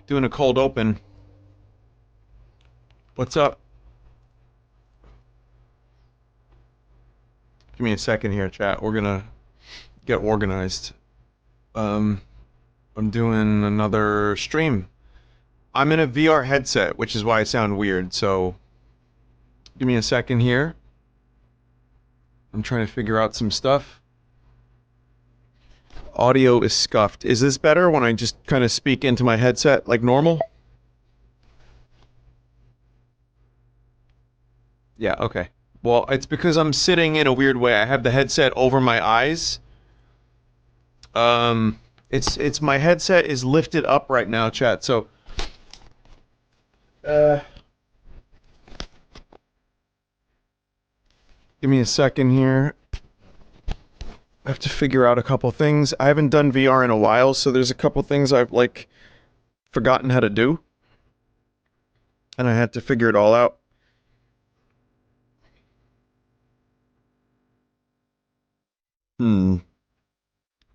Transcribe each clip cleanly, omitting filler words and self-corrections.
Doing a cold open. What's up? Give me a second here, chat. We're gonna get organized. I'm doing another stream. I'm in a VR headset, which is why I sound weird, so give me a second here. I'm trying to figure out some stuff. Audio is scuffed. Is this better when I just kind of speak into my headset like normal? Yeah, okay. Well, it's because I'm sitting in a weird way. I have the headset over my eyes. It's my headset is lifted up right now, chat. So, give me a second here. I have to figure out a couple things. I haven't done VR in a while, so there's a couple things I've like forgotten how to do, and I had to figure it all out.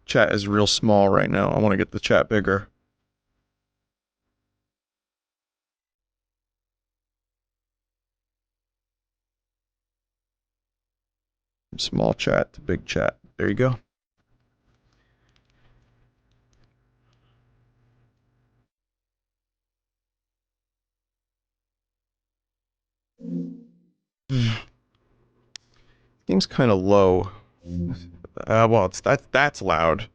Chat is real small right now. I want to get the chat bigger. Small chat to big chat. There you go. Game's kind of low. Well, that's loud.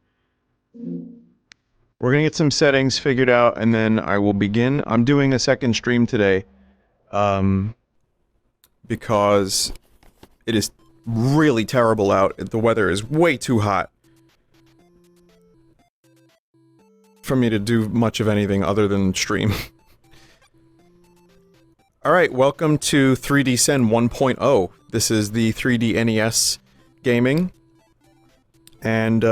We're gonna get some settings figured out, and then I will begin. I'm doing a second stream today, because it is really terrible out. The weather is way too hot for me to do much of anything other than stream. Alright, welcome to 3D Sen 1.0. This is the 3D NES gaming. And,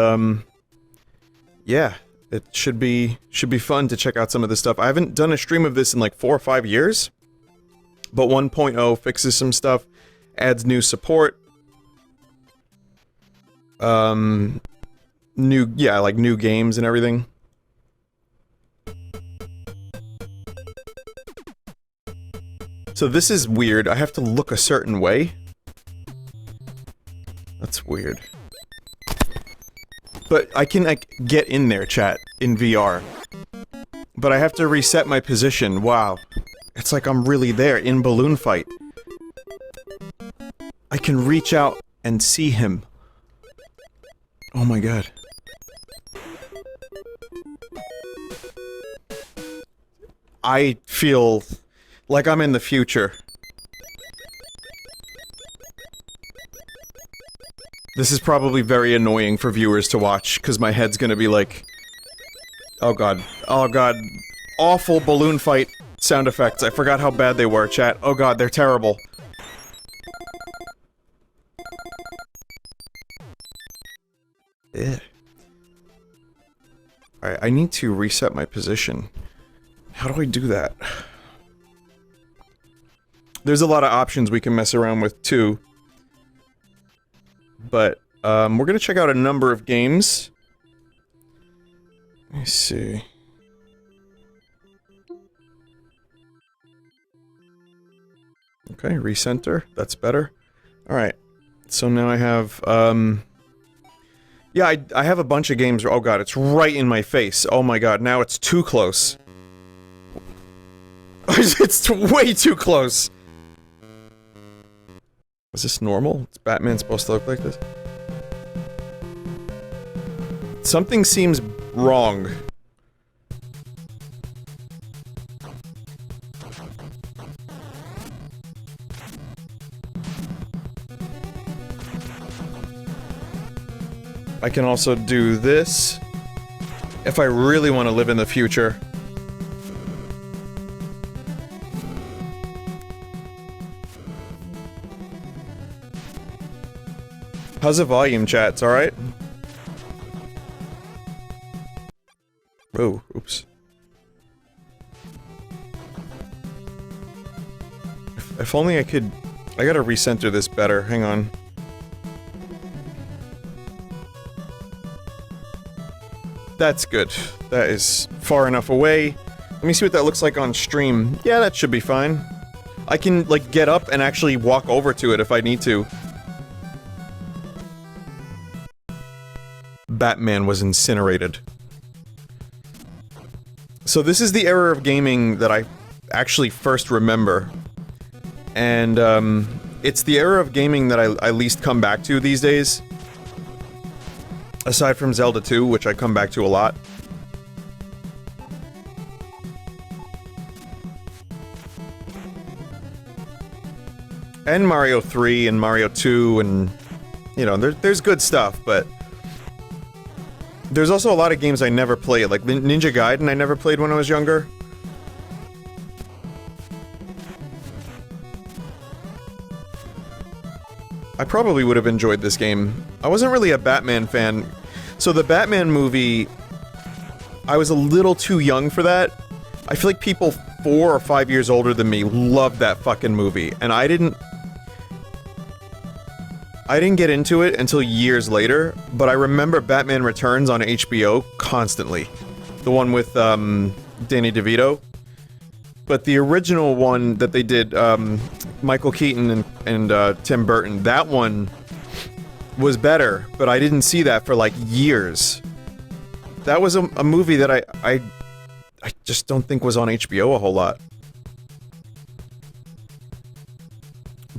yeah, it should be fun to check out some of this stuff. I haven't done a stream of this in like 4 or 5 years, but 1.0 fixes some stuff, adds new support, new games and everything. So this is weird. I have to look a certain way. That's weird. But I can, like, get in there, chat, in VR. But I have to reset my position. Wow. It's like I'm really there, in Balloon Fight. I can reach out and see him. Oh my god. I feel like I'm in the future. This is probably very annoying for viewers to watch, because my head's gonna be like... Oh god. Oh god. Awful balloon fight sound effects. I forgot how bad they were, chat. Oh god, they're terrible. Alright, I need to reset my position. How do I do that? There's a lot of options we can mess around with, too. But, we're gonna check out a number of games. Let me see. Okay, recenter. That's better. Alright. So now I have, yeah, I have a bunch of games. Oh god, it's right in my face. Oh my god, now it's too close. It's way too close. Is this normal? Is Batman supposed to look like this? Something seems wrong. I can also do this if I really want to live in the future. How's the volume, chat? It's alright? Oh, oops. If only I could... I gotta recenter this better, hang on. That's good. That is far enough away Let me see what that looks like on stream. Yeah, that should be fine. I can, like, get up and actually walk over to it if I need to. Batman was incinerated. So this is the era of gaming that I actually first remember. And, it's the era of gaming that I least come back to these days. Aside from Zelda 2, which I come back to a lot. And Mario 3 and Mario 2 and... You know, there's good stuff, but... There's also a lot of games I never played, like Ninja Gaiden I never played when I was younger. I probably would have enjoyed this game. I wasn't really a Batman fan. So the Batman movie... I was a little too young for that. I feel like people 4 or 5 years older than me loved that fucking movie, and I didn't get into it until years later, but I remember Batman Returns on HBO constantly. The one with, Danny DeVito. But the original one that they did, Michael Keaton and Tim Burton, that one was better, but I didn't see that for, like, years. That was a movie that I just don't think was on HBO a whole lot.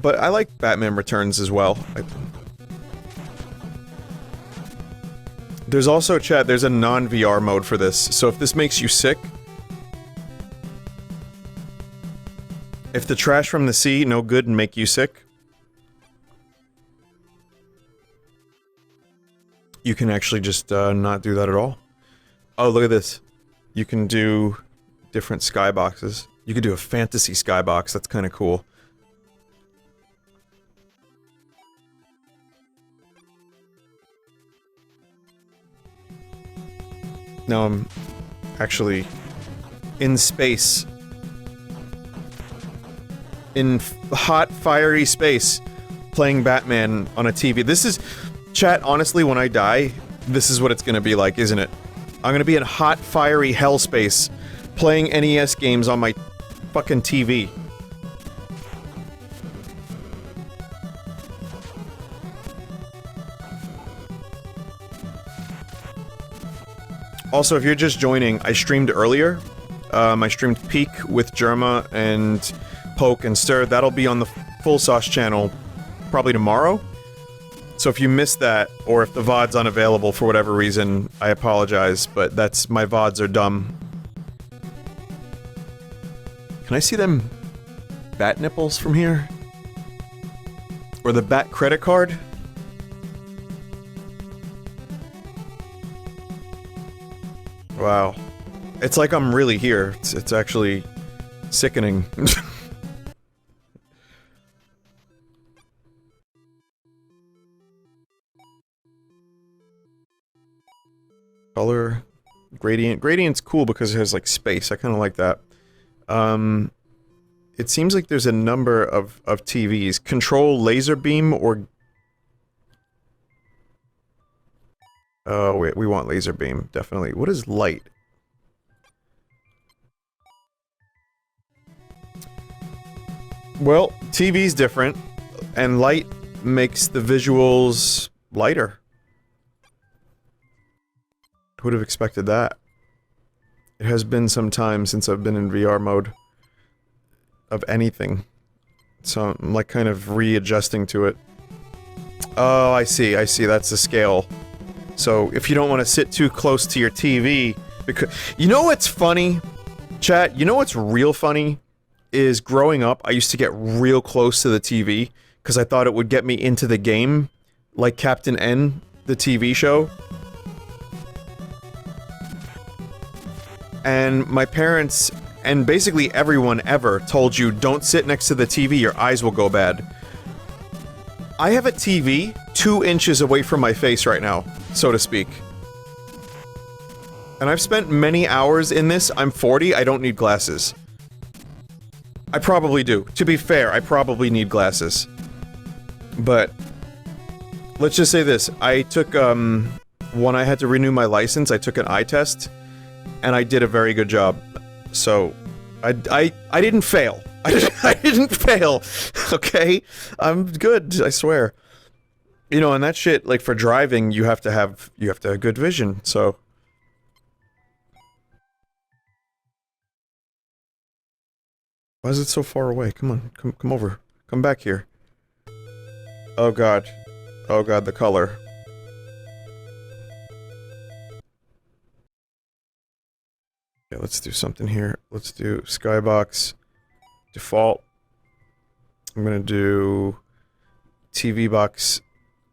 But I like Batman Returns as well. There's also, chat, there's a non-VR mode for this, so if this makes you sick... If the trash from the sea no good and make you sick... You can actually just, not do that at all. Oh, look at this. You can do different skyboxes. You could do a fantasy skybox, that's kinda cool. Now I'm actually in space. In hot, fiery space, playing Batman on a TV. This is... Chat, honestly, when I die, this is what it's gonna be like, isn't it? I'm gonna be in hot, fiery hell space, playing NES games on my fucking TV. Also, if you're just joining, I streamed earlier. I streamed Peak with Germa and Poke and Stir. That'll be on the Full Sauce channel probably tomorrow. So if you missed that, or if the VOD's unavailable for whatever reason, I apologize, but that's... my VODs are dumb. Can I see them bat nipples from here? Or the bat credit card? Wow. It's like I'm really here. It's actually... sickening. Color... gradient. Gradient's cool because it has, like, space. I kinda like that. It seems like there's a number of TVs. Control laser beam or... Oh, wait, we want laser beam, definitely. What is light? Well, TV's different, and light makes the visuals lighter. Who would have expected that? It has been some time since I've been in VR mode. Of anything. So I'm, like, kind of readjusting to it. Oh, I see, that's the scale. So, if you don't want to sit too close to your TV, because... You know what's funny? Chat, you know what's real funny? Is growing up, I used to get real close to the TV, because I thought it would get me into the game, like Captain N, the TV show. And my parents, and basically everyone ever, told you, don't sit next to the TV, your eyes will go bad. I have a TV 2 inches away from my face right now, so to speak. And I've spent many hours in this. I'm 40, I don't need glasses. I probably do. To be fair, I probably need glasses. But... let's just say this. I took, when I had to renew my license, I took an eye test. And I did a very good job. so I didn't fail. I didn't fail, okay? I'm good, I swear. You know, and that shit, like, for driving, you have to have good vision, so... Why is it so far away? Come on, come over. Come back here. Oh god. Oh god, the color. Okay, let's do something here. Let's do skybox. Default. I'm gonna do... TV box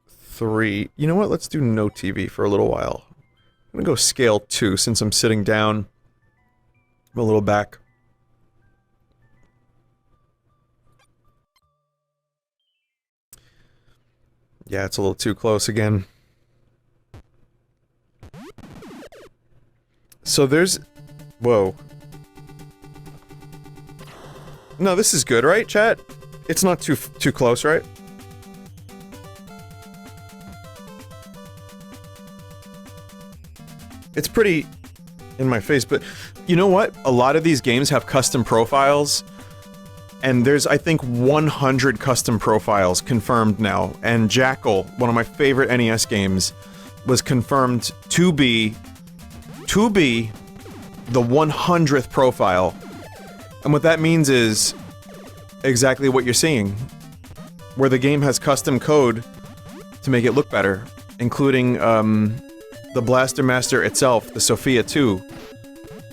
3. You know what? Let's do no TV for a little while. I'm gonna go scale 2 since I'm sitting down. I'm a little back. Yeah, it's a little too close again. So there's... Whoa. No, this is good, right, chat? It's not too close, right? It's pretty in my face, but you know what? A lot of these games have custom profiles, and there's, I think, 100 custom profiles confirmed now, and Jackal, one of my favorite NES games, was confirmed to be the 100th profile. And what that means is exactly what you're seeing, where the game has custom code to make it look better, including, the Blaster Master itself, the Sophia 2,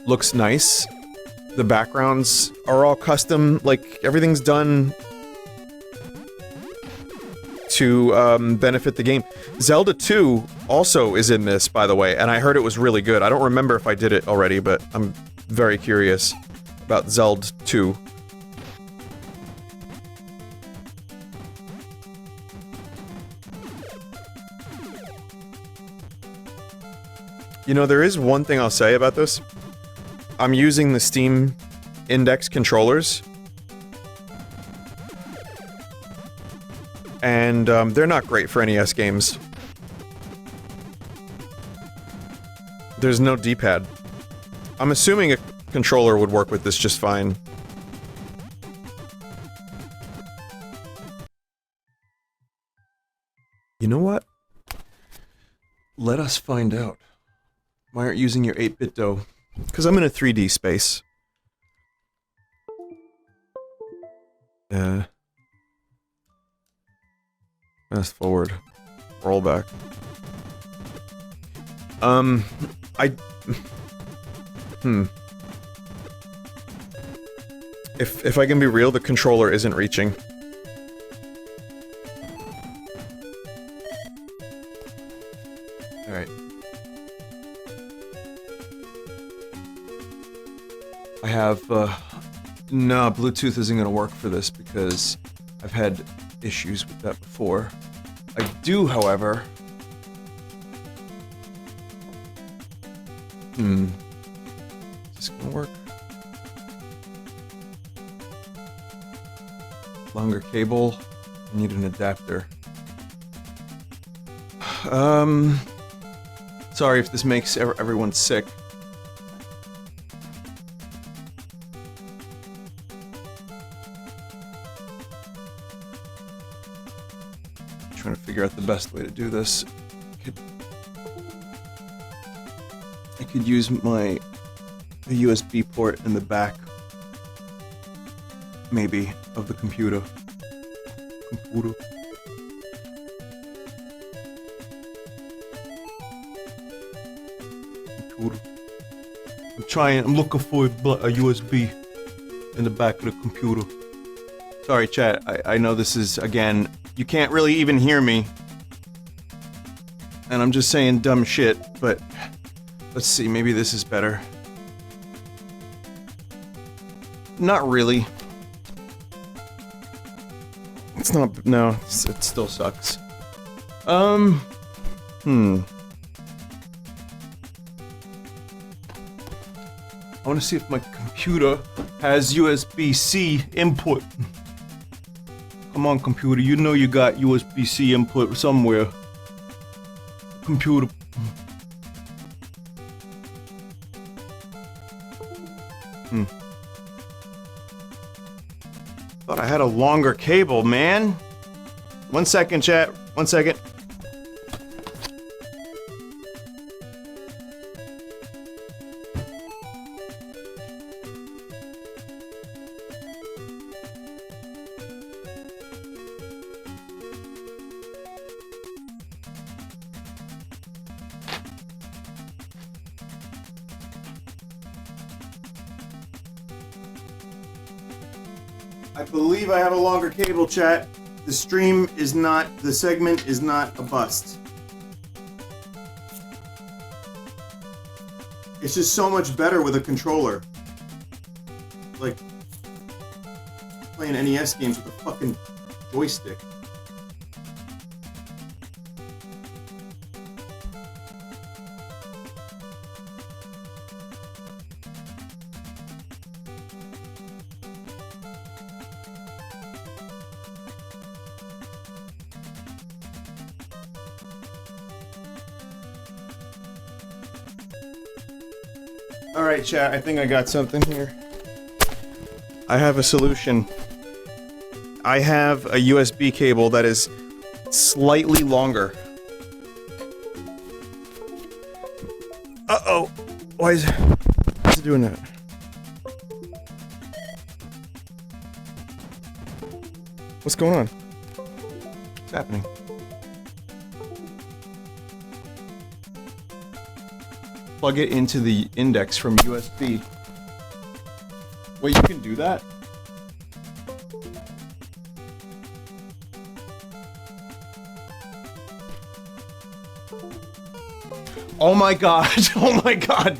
looks nice. The backgrounds are all custom, like, everything's done to, benefit the game. Zelda 2 also is in this, by the way, and I heard it was really good. I don't remember if I did it already, but I'm very curious about Zelda 2. You know, there is one thing I'll say about this. I'm using the Steam Index controllers. And, they're not great for NES games. There's no D-pad. I'm assuming a controller would work with this just fine. You know what? Let us find out. Why aren't you using your 8-bit dough? Because I'm in a 3D space. Fast forward. Roll back. If I can be real, the controller isn't reaching. Alright. I have, no, Bluetooth isn't gonna work for this because I've had issues with that before. I do, however... Is this gonna work? Longer cable. I need an adapter. Sorry if this makes everyone sick. Trying to figure out the best way to do this. I could use my USB port in the back, maybe, of the computer. I'm looking for a USB in the back of the computer. Sorry, chat, I know this is, again, you can't really even hear me. And I'm just saying dumb shit, but... Let's see, maybe this is better. Not really. It's not, no, it still sucks. I wanna see if my computer has USB-C input. Come on, computer, you know you got USB-C input somewhere. Computer. Thought I had a longer cable, man. 1 second, chat. 1 second. I believe I have a longer cable, chat. The stream is not, the segment is not a bust. It's just so much better with a controller. Like, playing NES games with a fucking joystick. Alright, chat, I think I got something here. I have a solution. I have a USB cable that is slightly longer. Uh-oh! Why is it doing that? What's going on? What's happening? Plug it into the index from USB. Wait, you can do that? Oh my god! Oh my god!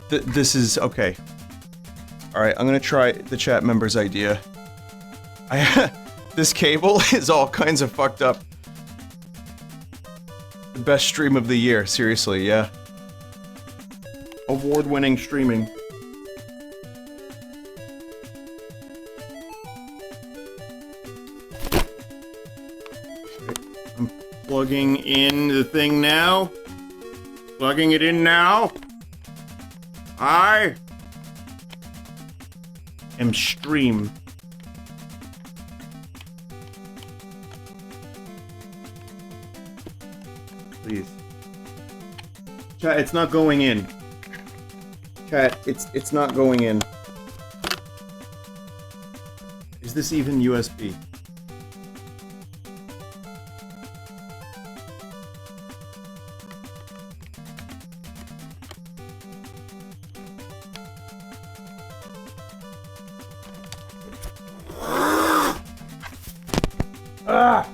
This is okay. Alright, I'm gonna try the chat member's idea. This cable is all kinds of fucked up. The best stream of the year, seriously, yeah. Award-winning streaming. I'm plugging in the thing now. Plugging it in now. I am stream. Please. Chat, it's not going in. Chat, it's not going in. Is this even USB? Ah!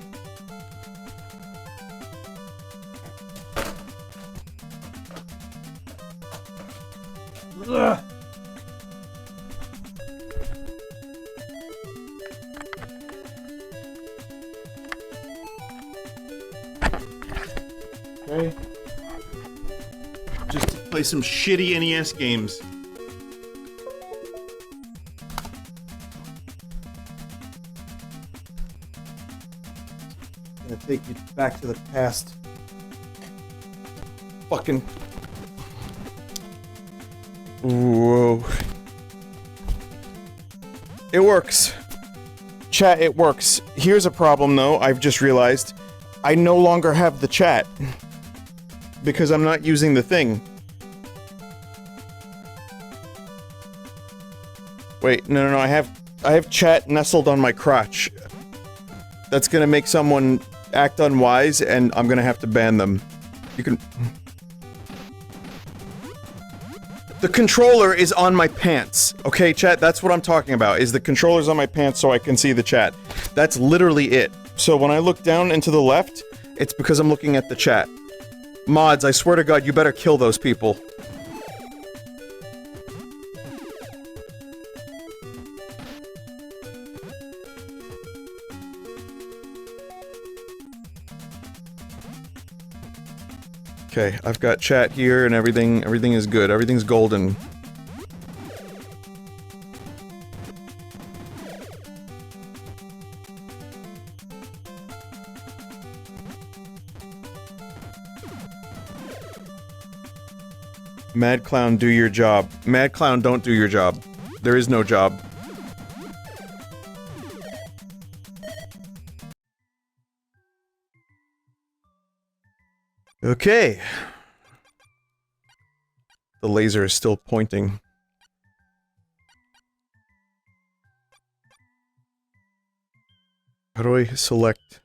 Ugh. Okay. Just to play some shitty NES games. Gonna take you back to the past. Fucking. Whoa. It works. Chat, it works. Here's a problem though, I've just realized. I no longer have the chat. Because I'm not using the thing. Wait, no, I have chat nestled on my crotch. That's gonna make someone act unwise and I'm gonna have to ban them. You can... The controller is on my pants. Okay, chat, that's what I'm talking about, is the controller's on my pants so I can see the chat. That's literally it. So when I look down and to the left, it's because I'm looking at the chat. Mods, I swear to God, you better kill those people. Okay, I've got chat here and everything is good. Everything's golden. Mad Clown, do your job. Mad Clown, don't do your job. There is no job. Okay. The laser is still pointing. How do I select?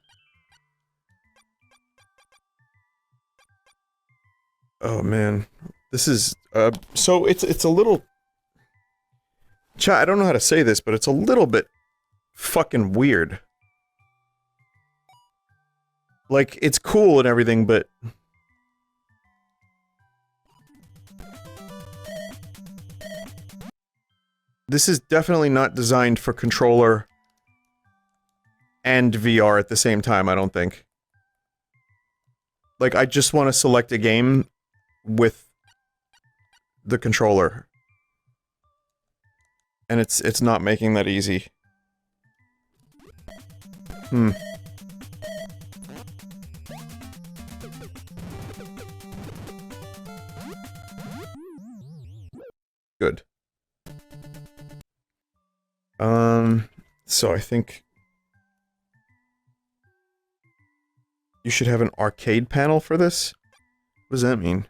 Oh man. This is, so it's a little... I don't know how to say this, but it's a little bit fucking weird. Like, it's cool and everything, but... This is definitely not designed for controller and VR at the same time, I don't think. Like, I just want to select a game with the controller. And it's not making that easy. Good. So I think... You should have an arcade panel for this? What does that mean?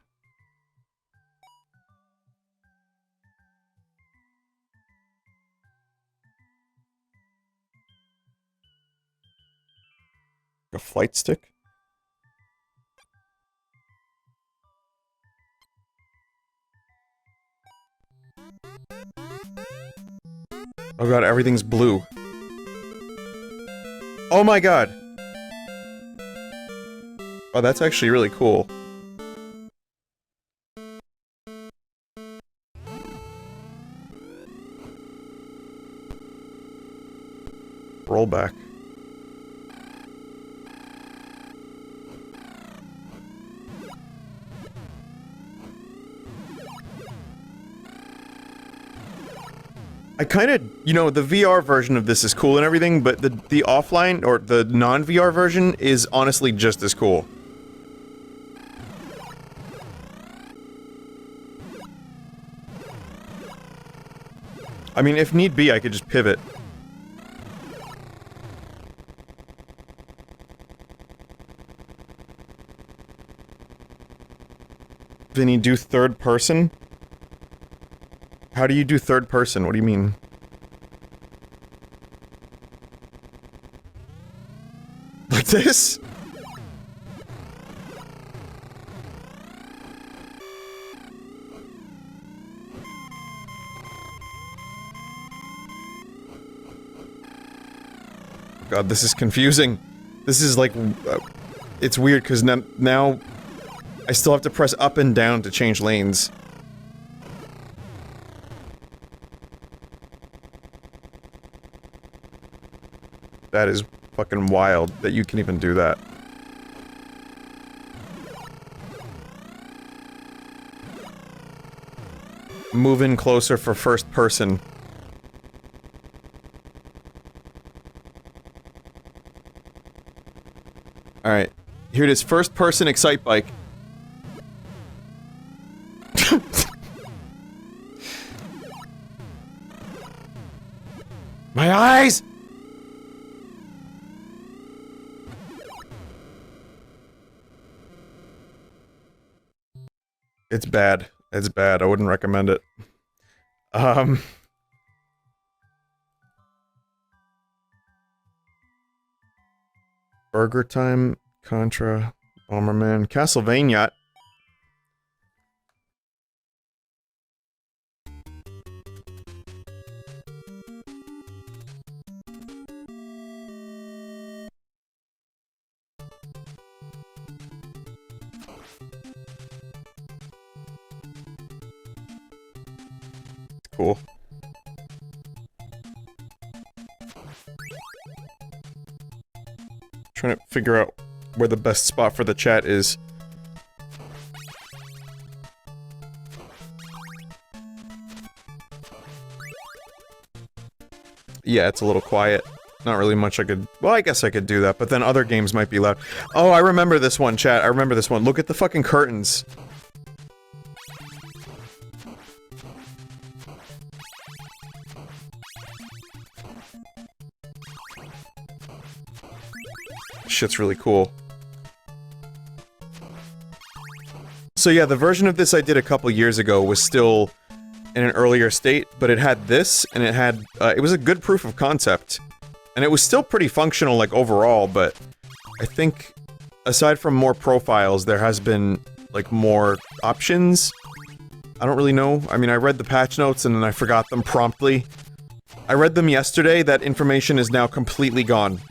A flight stick? Oh god, everything's blue. Oh my god! Oh, that's actually really cool. Roll back. I kind of, you know, the VR version of this is cool and everything, but the offline, or the non-VR version is honestly just as cool. I mean, if need be, I could just pivot. Vinny, do third person? How do you do third person? What do you mean? Like this? God, this is confusing. This is like... it's weird, because now... I still have to press up and down to change lanes. That is fucking wild that you can even do that. Move in closer for first person. Alright. Here it is. First person Excite Bike. My eyes! It's bad. It's bad. I wouldn't recommend it. Burger Time, Contra, Bomberman, Castlevania. Cool. Trying to figure out where the best spot for the chat is. Yeah, it's a little quiet. Not really much I could... Well, I guess I could do that, but then other games might be loud. Oh, I remember this one, chat. I remember this one. Look at the fucking curtains. Shit's really cool. So yeah, the version of this I did a couple years ago was still in an earlier state, but it had this, and it had, it was a good proof of concept. And it was still pretty functional, like, overall, but I think, aside from more profiles, there has been, like, more options. I don't really know. I mean, I read the patch notes and then I forgot them promptly. I read them yesterday, that information is now completely gone.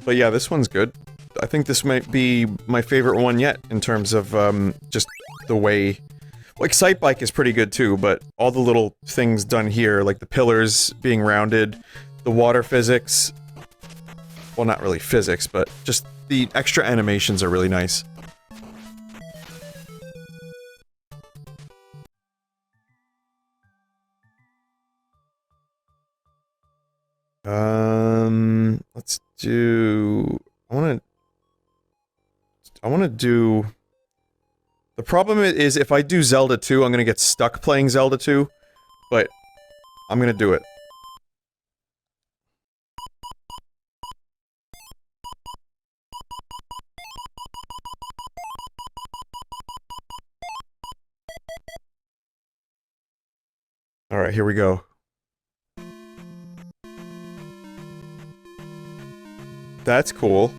But yeah, this one's good. I think this might be my favorite one yet, in terms of, just the way... Like, Sightbike is pretty good too, but all the little things done here, like the pillars being rounded, the water physics... Well, not really physics, but just the extra animations are really nice. Let's do... I wanna do... The problem is, if I do Zelda 2, I'm gonna get stuck playing Zelda 2, but I'm gonna do it. Alright, here we go. That's cool.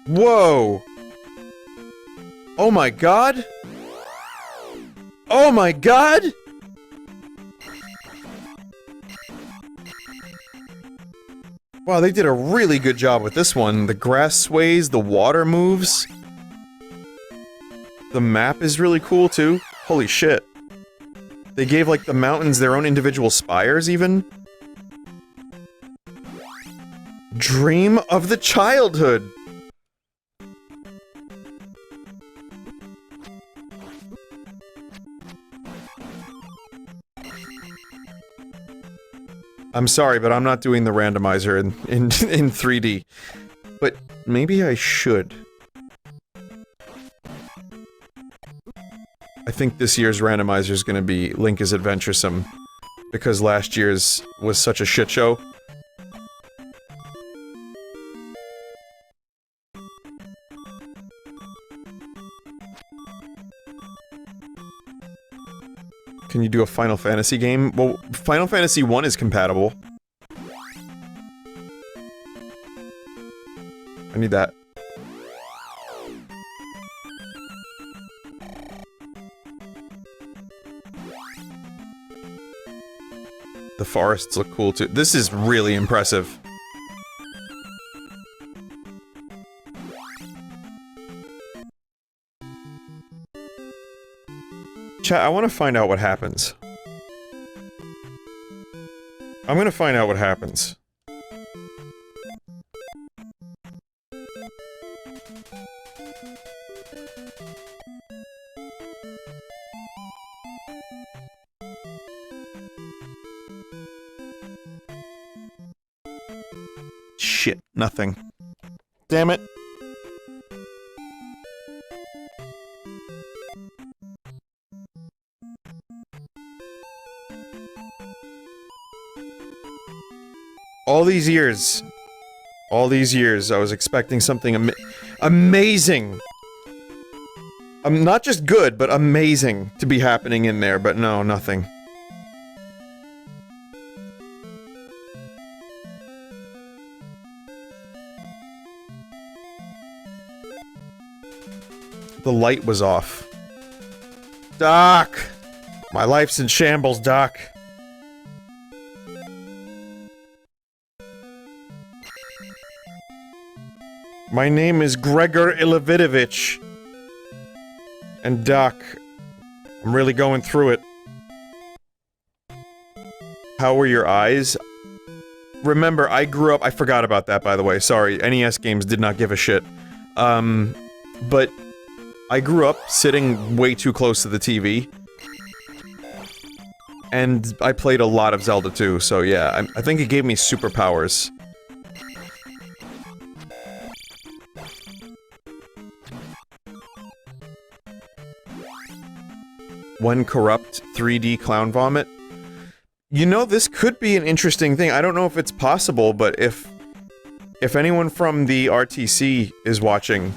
Whoa! Oh my god? Oh my god? Wow, they did a really good job with this one. The grass sways, the water moves. The map is really cool too. Holy shit. They gave, like, the mountains their own individual spires, even. Dream of the childhood! I'm sorry, but I'm not doing the randomizer in 3D. But maybe I should. I think this year's randomizer is gonna be Link is Adventuresome, because last year's was such a shit show. Can you do a Final Fantasy game? Well, Final Fantasy 1 is compatible. I need that. The forests look cool too. This is really impressive. Chat, I want to find out what happens. I'm gonna find out what happens. Shit, nothing. Damn it. All these years, I was expecting something amazing! Not just good, but amazing to be happening in there, but no, nothing. The light was off. Doc! My life's in shambles, Doc. My name is Gregor Ilavidovich. And Doc, I'm really going through it. How were your eyes? remember, I grew up- I forgot about that, by the way, sorry, NES games did not give a shit. But I grew up sitting way too close to the TV. And I played a lot of Zelda too, so yeah, I think it gave me superpowers. When corrupt 3D clown vomit? You know, this could be an interesting thing. I don't know if it's possible, but if anyone from the RTC is watching,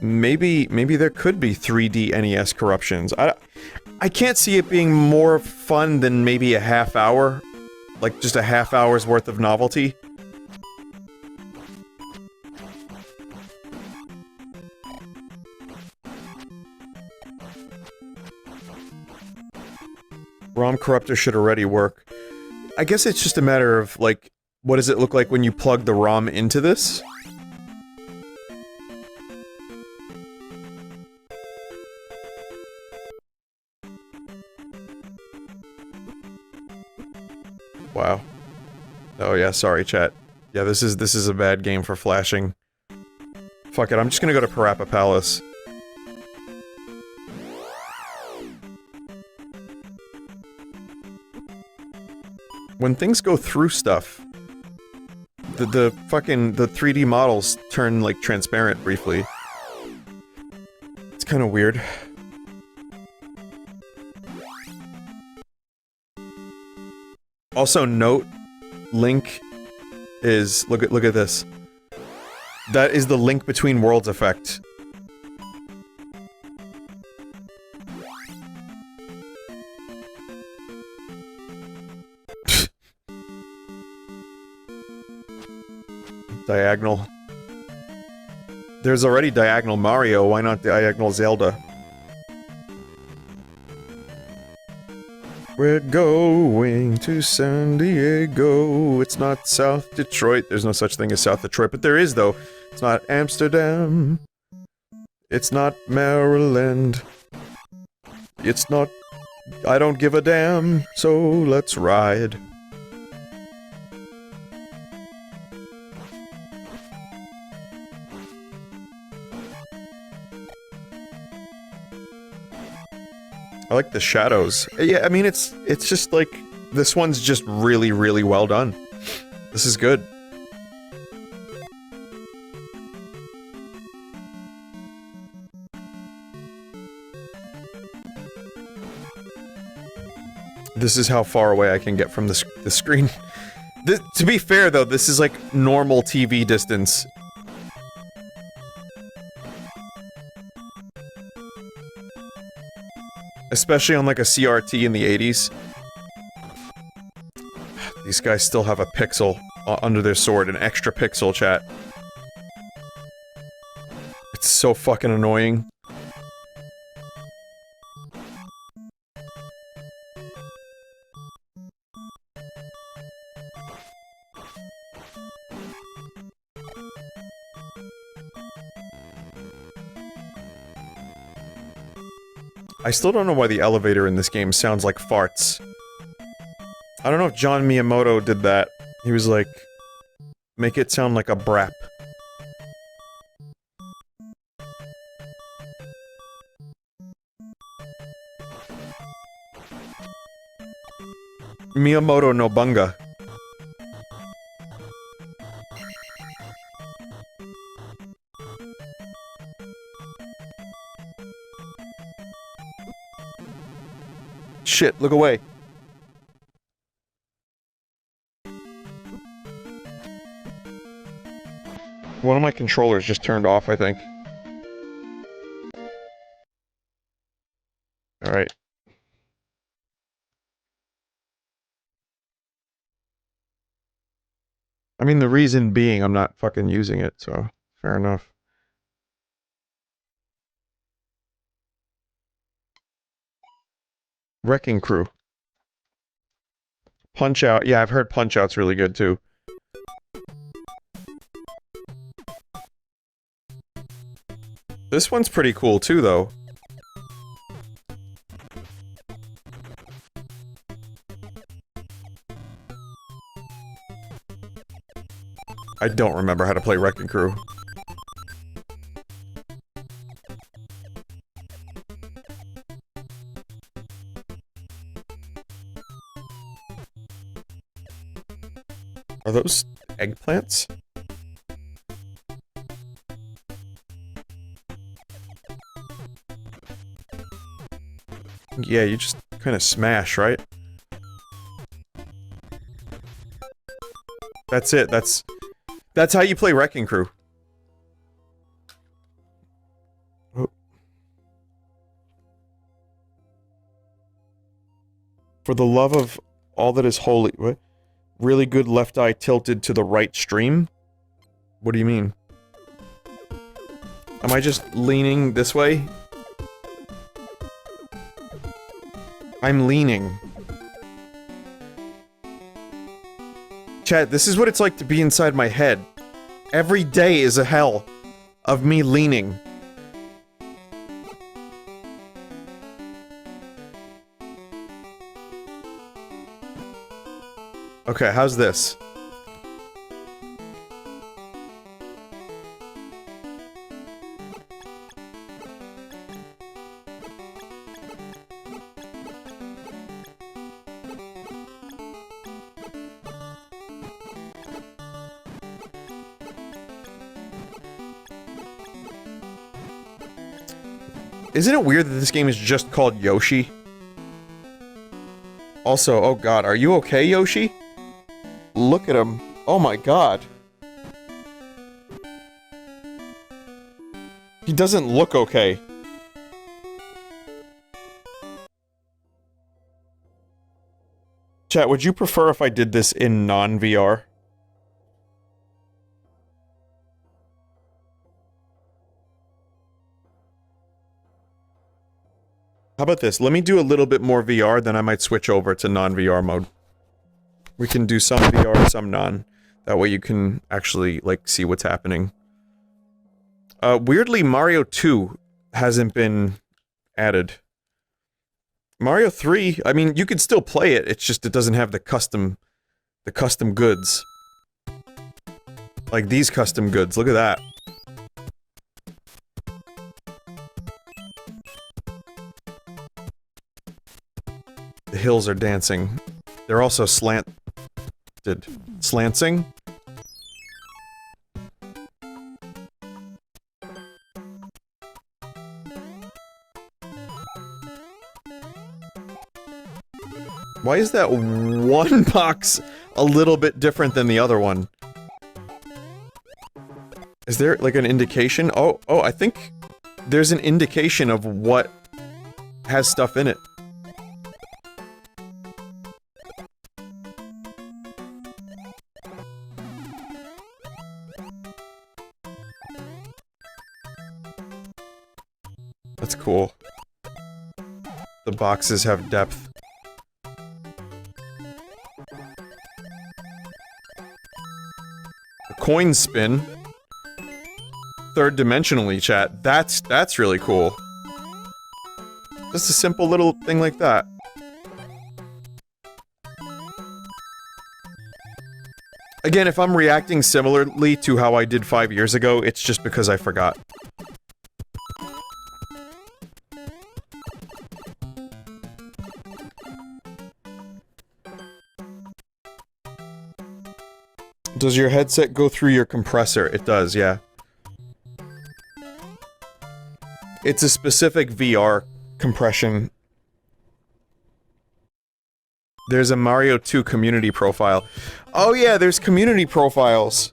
maybe there could be 3D NES corruptions. I can't see it being more fun than maybe a half hour. Like, just a half hour's worth of novelty. ROM corruptor should already work. I guess it's just a matter of, like, what does it look like when you plug the ROM into this? Wow. Oh yeah, sorry chat. Yeah, this is a bad game for flashing. Fuck it, I'm just gonna go to Parappa Palace. When things go through stuff, the 3D models turn, like, transparent briefly. It's kinda weird. Also note, Link is- look at this. That is the Link Between Worlds effect. Diagonal. There's already Diagonal Mario, why not Diagonal Zelda? We're going to San Diego. It's not South Detroit. There's no such thing as South Detroit, but there is, though. It's not Amsterdam. It's not Maryland. It's not... I don't give a damn, so let's ride. I like the shadows. Yeah, I mean, it's just like, this one's just really, really well done. This is good. This is how far away I can get from the screen. To be fair, though, this is like normal TV distance. Especially on, like, a CRT in the 80s. These guys still have a pixel under their sword, an extra pixel, chat. It's so fucking annoying. I still don't know why the elevator in this game sounds like farts. I don't know if John Miyamoto did that. He was like, make it sound like a brap. Miyamoto no bunga. Shit, look away. One of my controllers just turned off, I think. Alright. I mean, the reason being I'm not fucking using it, so fair enough. Wrecking Crew. Punch-Out! Yeah, I've heard Punch-Out's really good, too. This one's pretty cool, too, though. I don't remember how to play Wrecking Crew. Are those eggplants? Yeah, you just kind of smash, right? That's it, that's how you play Wrecking Crew. Oh. For the love of all that is holy, what? Really good left eye tilted to the right stream? What do you mean? Am I just leaning this way? I'm leaning. Chat, this is what it's like to be inside my head. Every day is a hell of me leaning. Okay, how's this? Isn't it weird that this game is just called Yoshi? Also, oh god, are you okay, Yoshi? Look at him. Oh my god. He doesn't look okay. Chat, would you prefer if I did this in non-VR? How about this? Let me do a little bit more VR, then I might switch over to non-VR mode. We can do some VR, some non. That way you can actually, like, see what's happening. Weirdly, Mario 2 hasn't been added. Mario 3, I mean, you can still play it, it's just it doesn't have the custom goods. Like these custom goods, look at that. The hills are dancing. They're also slanting. Why is that one box a little bit different than the other one? Is there, like, an indication? Oh, I think there's an indication of what has stuff in it. That's cool. The boxes have depth. The coin spin. Third dimensionally, chat. That's really cool. Just a simple little thing like that. Again, if I'm reacting similarly to how I did 5 years ago, it's just because I forgot. Does your headset go through your compressor? It does, yeah. It's a specific VR compression. There's a Mario 2 community profile. Oh yeah, there's community profiles.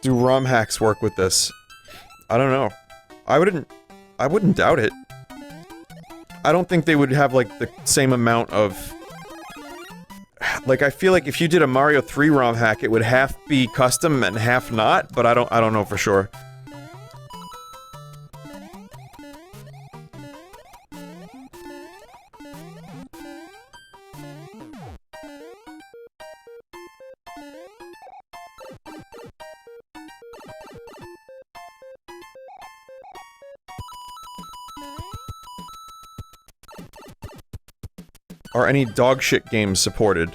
Do ROM hacks work with this? I don't know. I wouldn't doubt it. I don't think they would have, like, the same amount of... Like, I feel like if you did a Mario 3 ROM hack, it would half be custom and half not, but I don't know for sure. Are any dogshit games supported?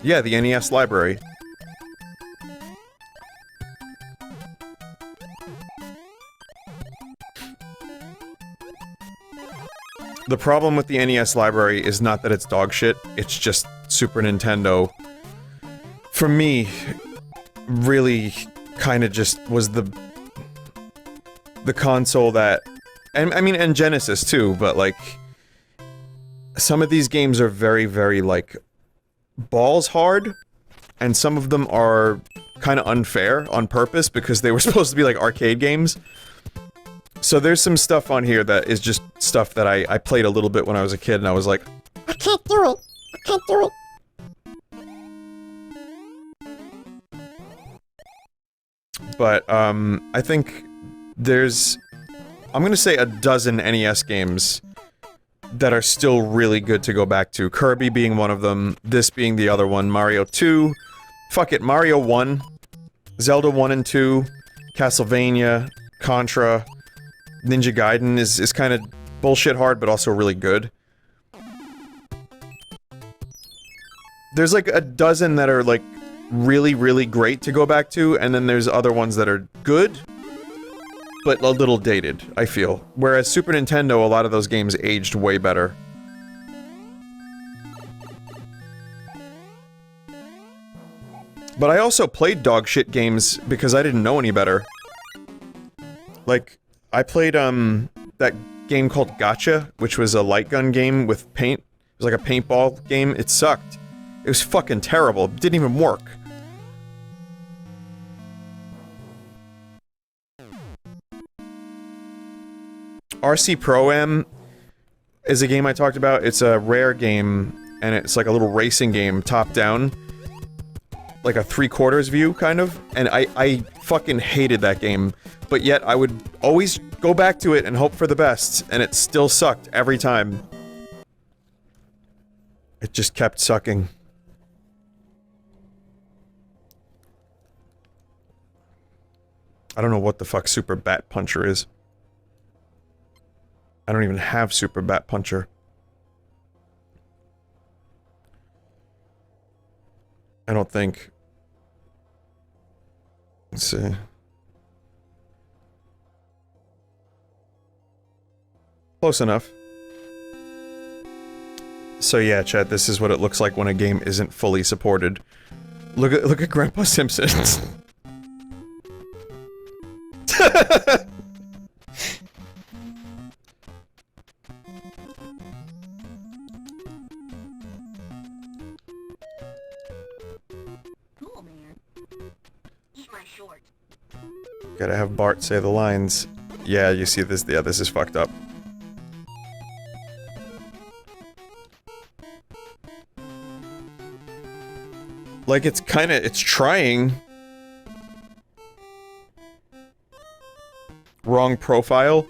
Yeah, the NES library. The problem with the NES library is not that it's dogshit, it's just Super Nintendo. For me, really kinda just was the console that... And, I mean, and Genesis too, but like... Some of these games are very, very, like... balls hard, and some of them are kinda unfair on purpose because they were supposed to be like arcade games. So there's some stuff on here that is just stuff that I played a little bit when I was a kid and I was like, I can't do it! I can't do it! But, I think there's... I'm gonna say a dozen NES games that are still really good to go back to. Kirby being one of them, this being the other one, Mario 2, fuck it, Mario 1, Zelda 1 and 2, Castlevania, Contra, Ninja Gaiden is kind of bullshit hard, but also really good. There's like a dozen that are like really, really great to go back to, and then there's other ones that are good, but a little dated, I feel. Whereas Super Nintendo, a lot of those games aged way better. But I also played dogshit games because I didn't know any better. Like, I played, that game called Gotcha, which was a light gun game with paint. It was like a paintball game. It sucked. It was fucking terrible. It didn't even work. RC Pro-Am is a game I talked about. It's a rare game, and it's like a little racing game, top-down. Like a three-quarters view, kind of. And I fucking hated that game. But yet, I would always go back to it and hope for the best, and it still sucked every time. It just kept sucking. I don't know what the fuck Super Bat Puncher is. I don't even have Super Bat Puncher. I don't think. Let's see. Close enough. So yeah, chat, this is what it looks like when a game isn't fully supported. Look at Grandpa Simpson. Cool, man. Eat my short. Gotta have Bart say the lines. Yeah, you see this? Yeah, this is fucked up. Like, it's trying. Wrong profile.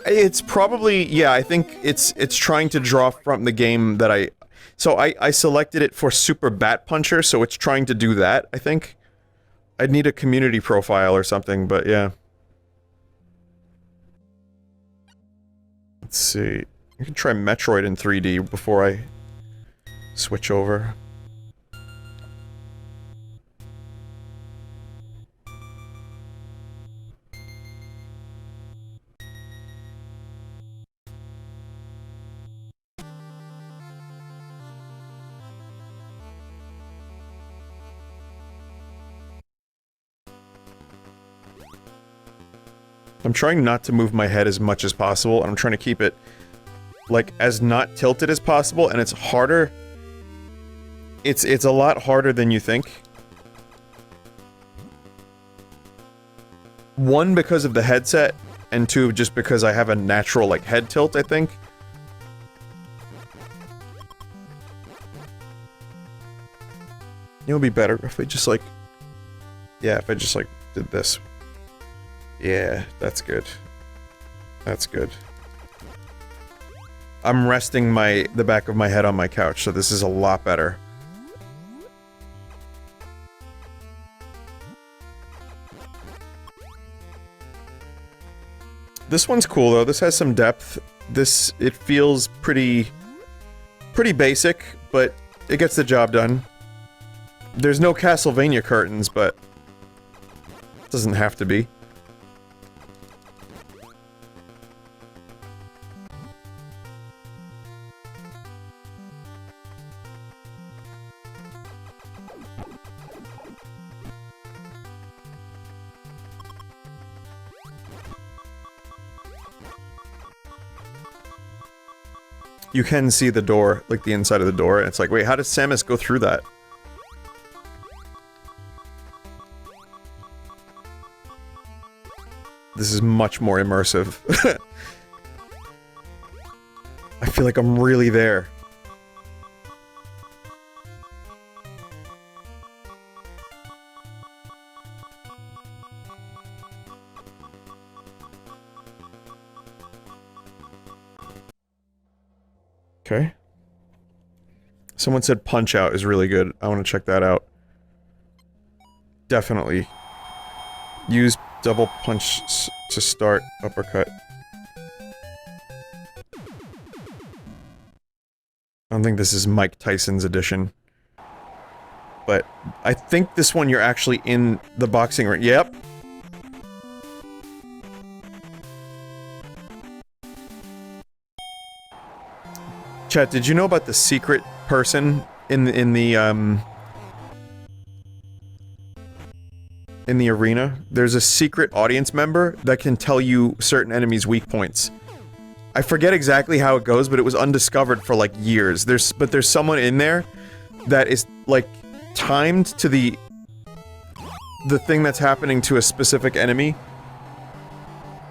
It's probably, yeah, I think it's trying to draw from the game that I selected it for Super Bat Puncher, so it's trying to do that, I think. I'd need a community profile or something, but yeah. Let's see. I can try Metroid in 3D before I switch over. I'm trying not to move my head as much as possible, and I'm trying to keep it, like, as not tilted as possible, and it's harder. It's a lot harder than you think. One, because of the headset, and two, just because I have a natural, like, head tilt, I think. It would be better if I just, like... Yeah, if I just, like, did this. Yeah, that's good. That's good. I'm resting the back of my head on my couch, so this is a lot better. This one's cool, though. This has some depth. It feels pretty... pretty basic, but it gets the job done. There's no Castlevania curtains, but it doesn't have to be. You can see the door, like the inside of the door, and it's like, wait, how does Samus go through that? This is much more immersive. I feel like I'm really there. Okay. Someone said Punch-Out is really good. I want to check that out. Definitely. Use double punch to start uppercut. I don't think this is Mike Tyson's edition. But I think this one you're actually in the boxing ring. Yep. Chat, did you know about the secret person in the arena? There's a secret audience member that can tell you certain enemies' weak points. I forget exactly how it goes, but it was undiscovered for like years. But there's someone in there that is like timed to the thing that's happening to a specific enemy.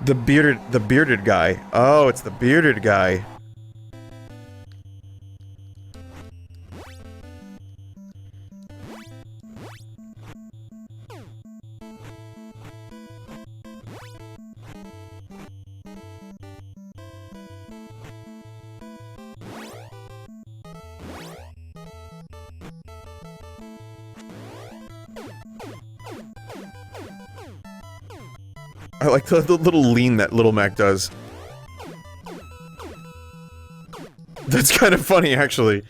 The bearded guy. Oh, it's the bearded guy. I like the little lean that Little Mac does. That's kind of funny, actually.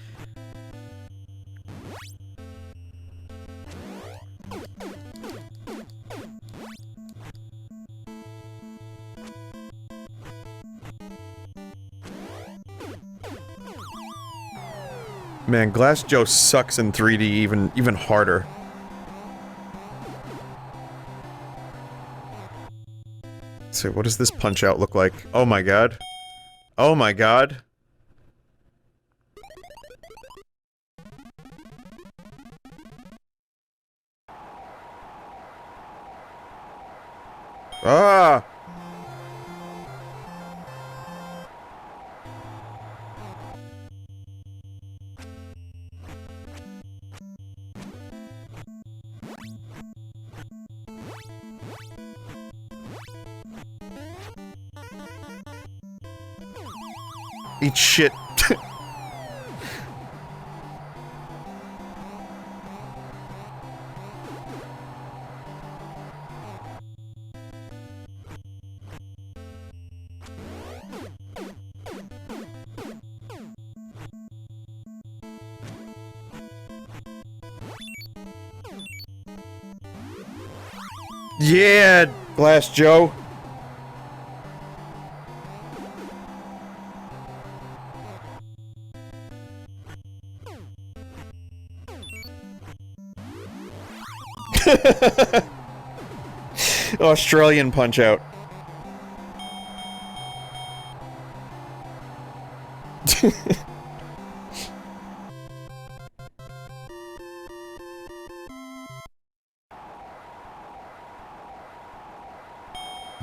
Man, Glass Joe sucks in 3D even harder. So what does this Punch-Out look like? Oh my god. Oh my god. Ah! Eat shit. Yeah, Glass Joe. Australian Punch-Out.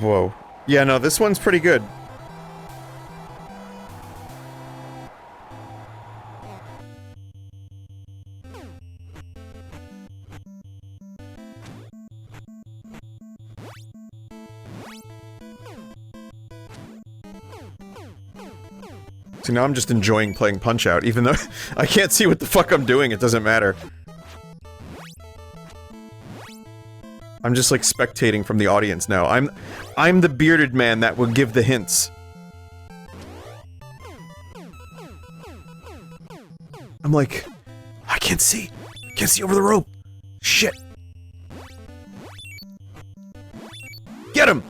Whoa. Yeah, no, this one's pretty good. See, now I'm just enjoying playing Punch-Out, even though I can't see what the fuck I'm doing, it doesn't matter. I'm just like spectating from the audience now. I'm the bearded man that will give the hints. I'm like, I can't see. I can't see over the rope. Shit. Get him!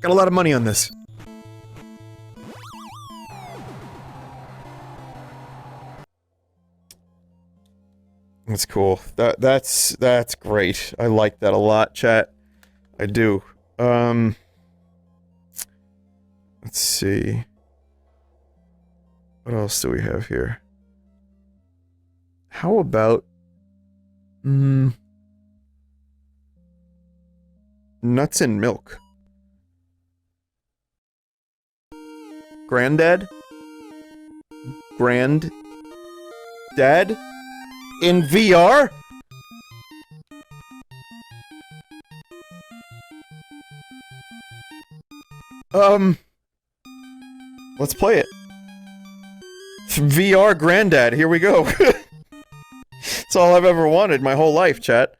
Got a lot of money on this. That's cool. That's great. I like that a lot, chat. I do. Let's see. What else do we have here? How about... nuts and milk. Granddad? Granddad? In VR? Let's play it. VR Granddad, here we go. That's all I've ever wanted my whole life, chat.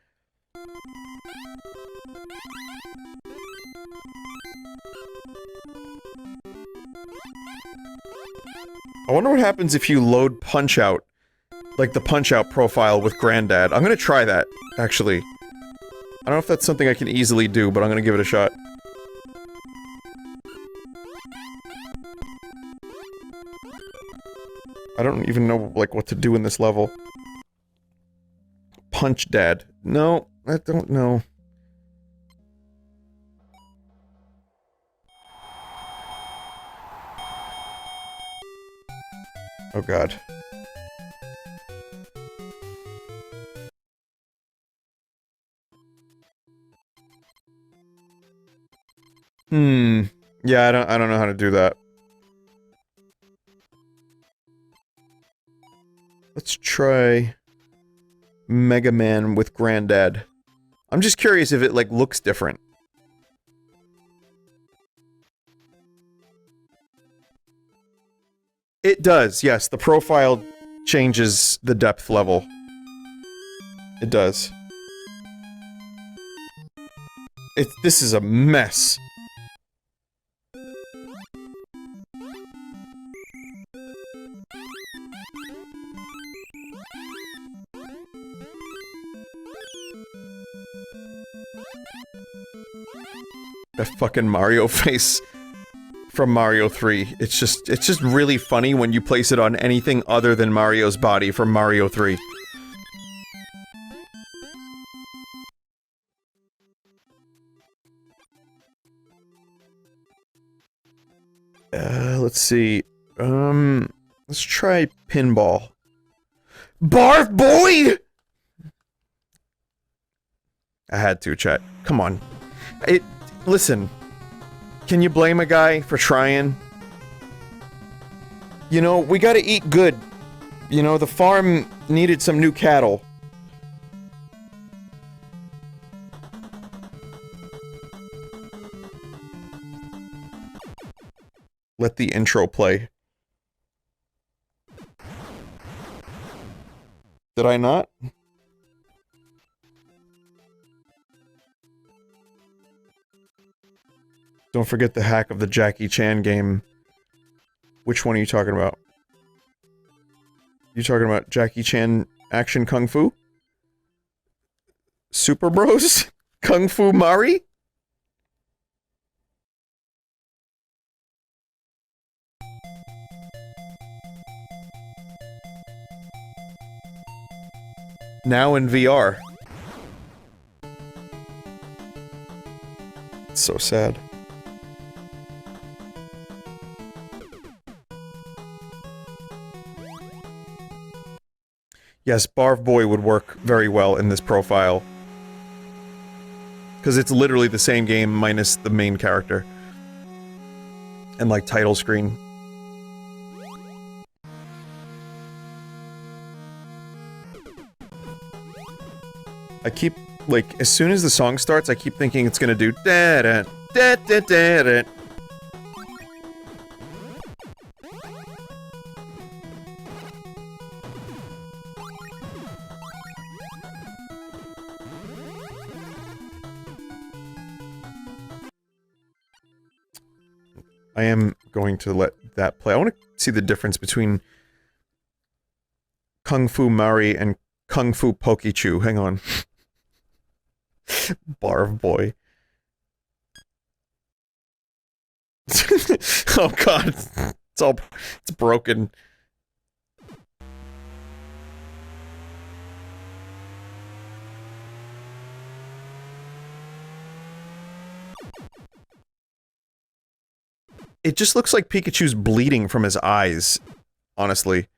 I wonder what happens if you load Punch-Out, like the Punch-Out profile with Granddad. I'm gonna try that, actually. I don't know if that's something I can easily do, but I'm gonna give it a shot. I don't even know, like, what to do in this level. Punch Dad. No, I don't know. Oh god. Yeah, I don't know how to do that. Let's try Mega Man with Granddad. I'm just curious if it, like, looks different. It does, yes. The profile changes the depth level. It does. This is a mess. That fucking Mario face from Mario 3. It's just really funny when you place it on anything other than Mario's body from Mario 3. Let's see. Let's try pinball. Barf boy! I had to, chat. Come on. Listen. Can you blame a guy for trying? You know, we gotta eat good. You know, the farm needed some new cattle. Let the intro play. Did I not? Don't forget the hack of the Jackie Chan game. Which one are you talking about? You talking about Jackie Chan Action Kung Fu? Super Bros? Kung Fu Mari? Now in VR. It's so sad. Yes, Barf Boy would work very well in this profile. Because it's literally the same game minus the main character. And, like, title screen. I keep, like, as soon as the song starts, I keep thinking it's gonna do da-da, da-da-da-da. I am going to let that play. I want to see the difference between Kung Fu Mari and Kung Fu Pokechew. Hang on. Barf boy. Oh god. It's broken. It just looks like Pikachu's bleeding from his eyes, honestly.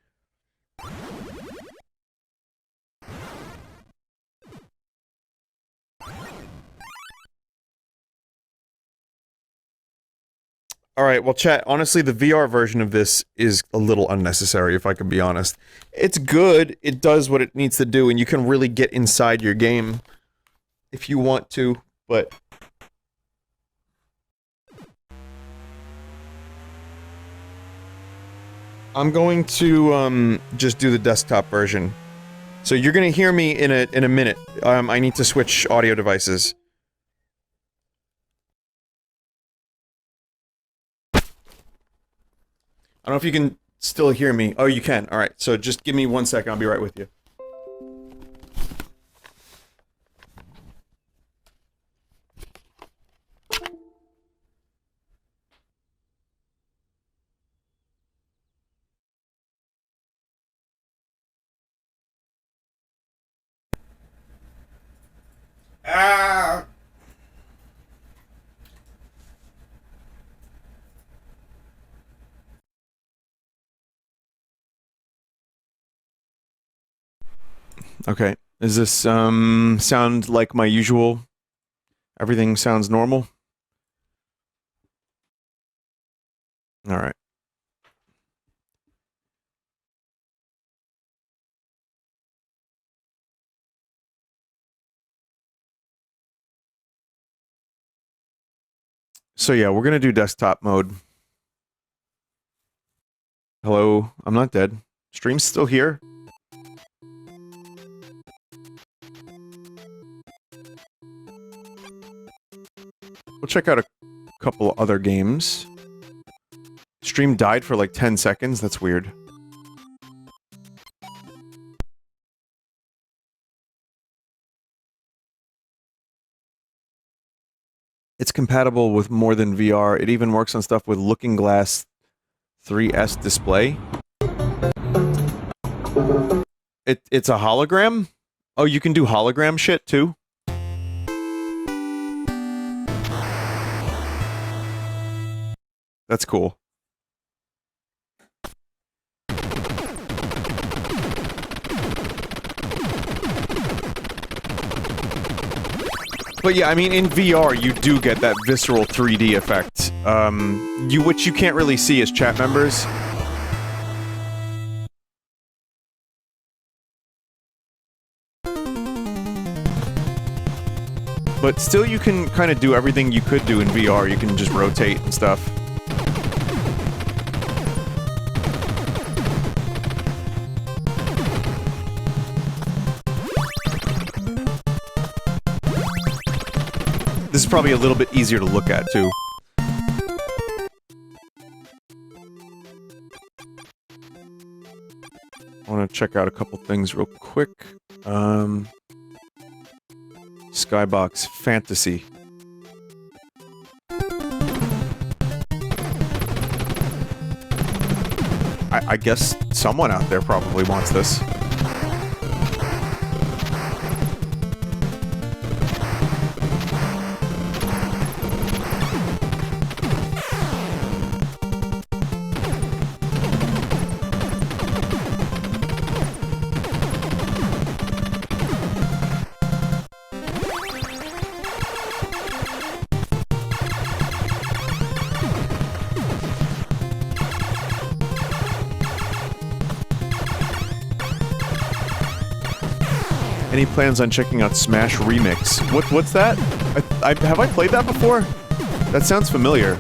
Alright, well chat, honestly the VR version of this is a little unnecessary if I can be honest. It's good, it does what it needs to do, and you can really get inside your game if you want to, but... I'm going to, just do the desktop version. So you're gonna hear me in a minute. I need to switch audio devices. I don't know if you can still hear me. Oh, you can. Alright, so just give me 1 second, I'll be right with you. Ah! Okay. Does this, sound like my usual? Everything sounds normal? Alright. So yeah, we're gonna do desktop mode. Hello, I'm not dead. Stream's still here. We'll check out a couple other games. Stream died for like 10 seconds, that's weird. It's compatible with more than VR. It even works on stuff with Looking Glass 3S display. It's a hologram? Oh, you can do hologram shit too? That's cool. But yeah, I mean, in VR, you do get that visceral 3D effect, which you can't really see as chat members. But still, you can kind of do everything you could do in VR. You can just rotate and stuff. This is probably a little bit easier to look at, too. I want to check out a couple things real quick. Skybox Fantasy. I guess someone out there probably wants this. Any plans on checking out Smash Remix? What's that? Have I played that before? That sounds familiar.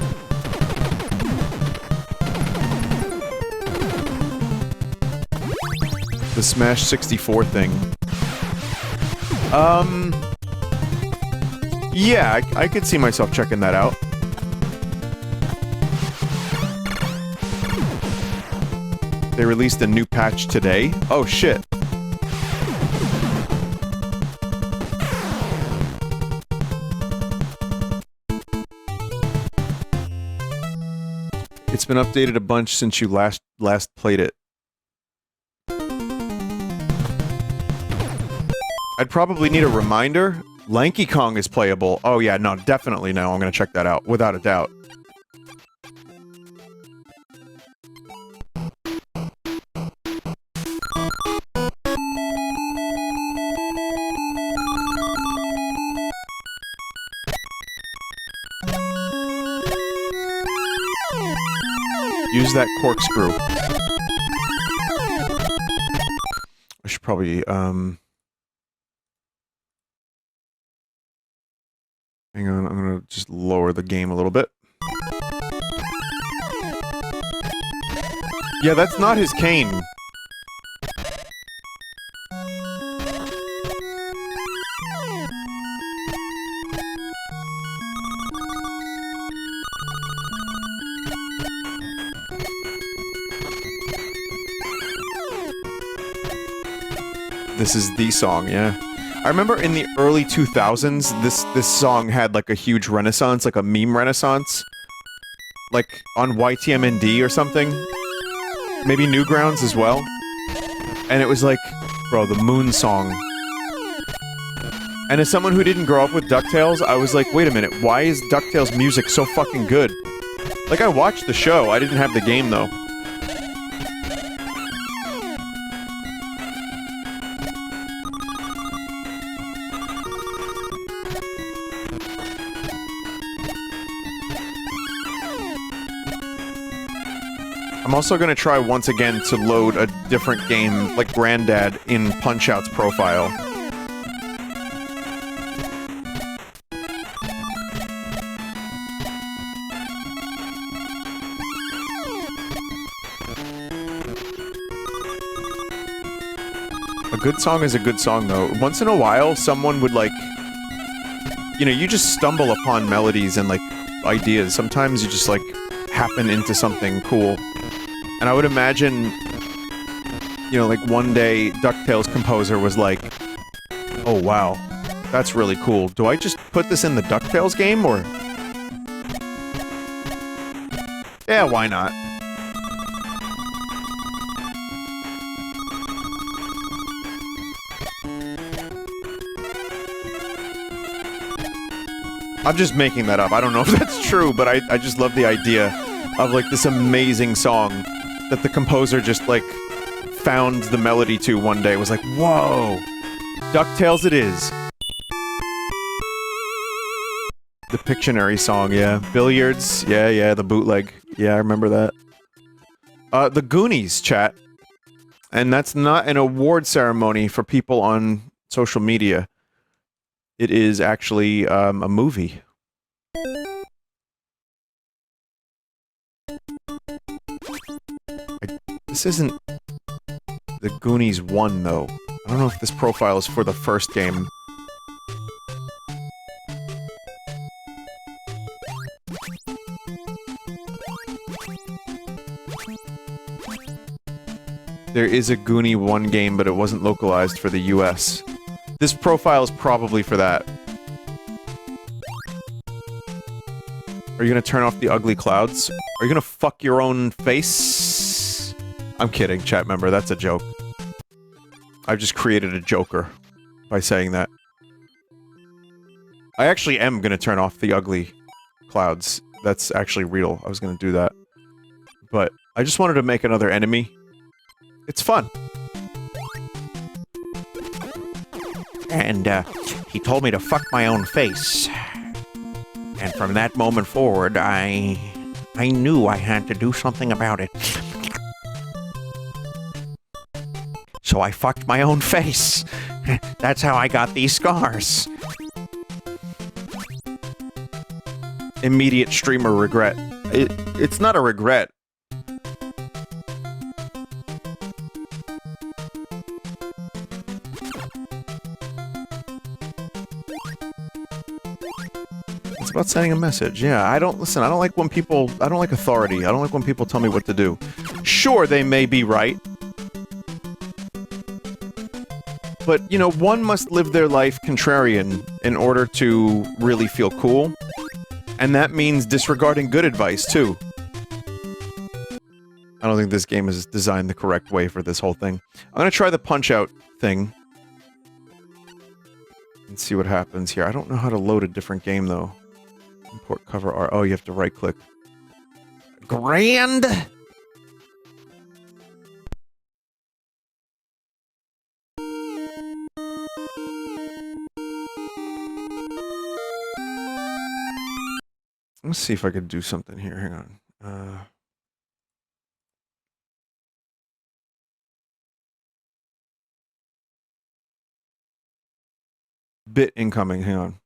The Smash 64 thing. Yeah, I could see myself checking that out. They released a new patch today. Oh shit. It's been updated a bunch since you last played it. I'd probably need a reminder. Lanky Kong is playable. Oh yeah, no, definitely no. I'm gonna check that out, without a doubt. Use that corkscrew. I should probably, hang on, I'm gonna just lower the game a little bit. Yeah, that's not his cane. This is the song, yeah. I remember in the early 2000s, this song had like a huge renaissance, like a meme renaissance. Like on YTMND or something. Maybe Newgrounds as well. And it was like, bro, the Moon song. And as someone who didn't grow up with DuckTales, I was like, wait a minute, why is DuckTales music so fucking good? Like, I watched the show, I didn't have the game though. I'm also gonna try once again to load a different game, like Granddad, in Punch-Out's profile. A good song is a good song, though. Once in a while, someone would, like... You know, you just stumble upon melodies and, like, ideas. Sometimes you just, like, happen into something cool. And I would imagine, you know, like one day DuckTales composer was like, oh wow, that's really cool. Do I just put this in the DuckTales game, or? Yeah, why not? I'm just making that up. I don't know if that's true, but I just love the idea of, like, this amazing song that the composer just, like, found the melody to one day. Was like, whoa! DuckTales it is. The Pictionary song, yeah. Billiards, yeah, the bootleg. Yeah, I remember that. The Goonies, chat. And that's not an award ceremony for people on social media. It is actually, a movie. This isn't the Goonies 1, though. I don't know if this profile is for the first game. There is a Goonie 1 game, but it wasn't localized for the US. This profile is probably for that. Are you gonna turn off the ugly clouds? Are you gonna fuck your own face? I'm kidding, chat member, that's a joke. I've just created a joker by saying that. I actually am gonna turn off the ugly clouds. That's actually real. I was gonna do that. But I just wanted to make another enemy. It's fun. And, he told me to fuck my own face. And from that moment forward, I knew I had to do something about it. So I fucked my own face. That's how I got these scars. Immediate streamer regret. It's not a regret. It's about sending a message. Yeah, I don't like when people, I don't like authority. I don't like when people tell me what to do. Shh. sure, they may be right. But, you know, one must live their life contrarian in order to really feel cool. And that means disregarding good advice, too. I don't think this game is designed the correct way for this whole thing. I'm gonna try the Punch-Out thing. And see what happens here. I don't know how to load a different game, though. Import cover R. Oh, you have to right-click. Grand! Let's see if I could do something here. Hang on. Bit incoming. Hang on.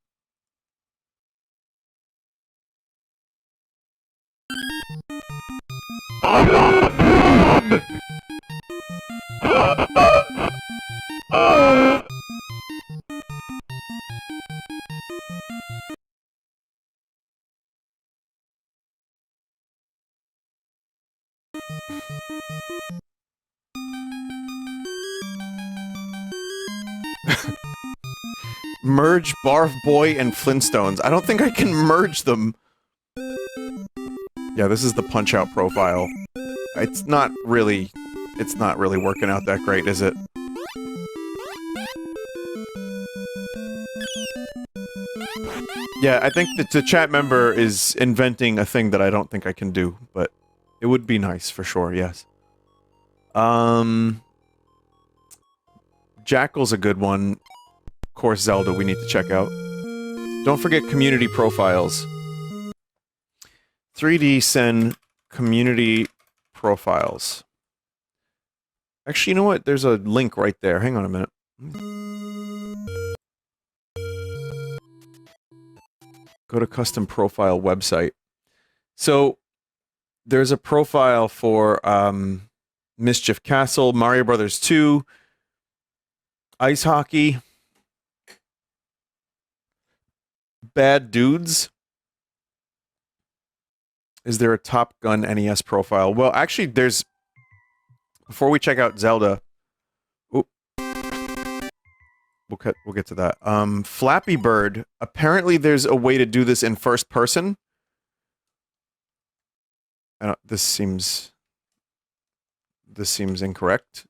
Merge Barf Boy and Flintstones. I don't think I can merge them. Yeah, this is the Punch-Out profile. It's not really working out that great, is it? Yeah, I think that the chat member is inventing a thing that I don't think I can do, but it would be nice for sure, yes. Jackal's a good one. Of course, Zelda we need to check out. Don't forget community profiles. 3D Sen community profiles. Actually, you know what? There's a link right there. Hang on a minute. Go to custom profile website. So, there's a profile for Mischief Castle, Mario Brothers 2, Ice Hockey, Bad Dudes. Is there a Top Gun NES profile? Well, actually, there's... Before we check out Zelda... Oop. We'll get to that. Flappy Bird. Apparently, there's a way to do this in first person. This seems incorrect.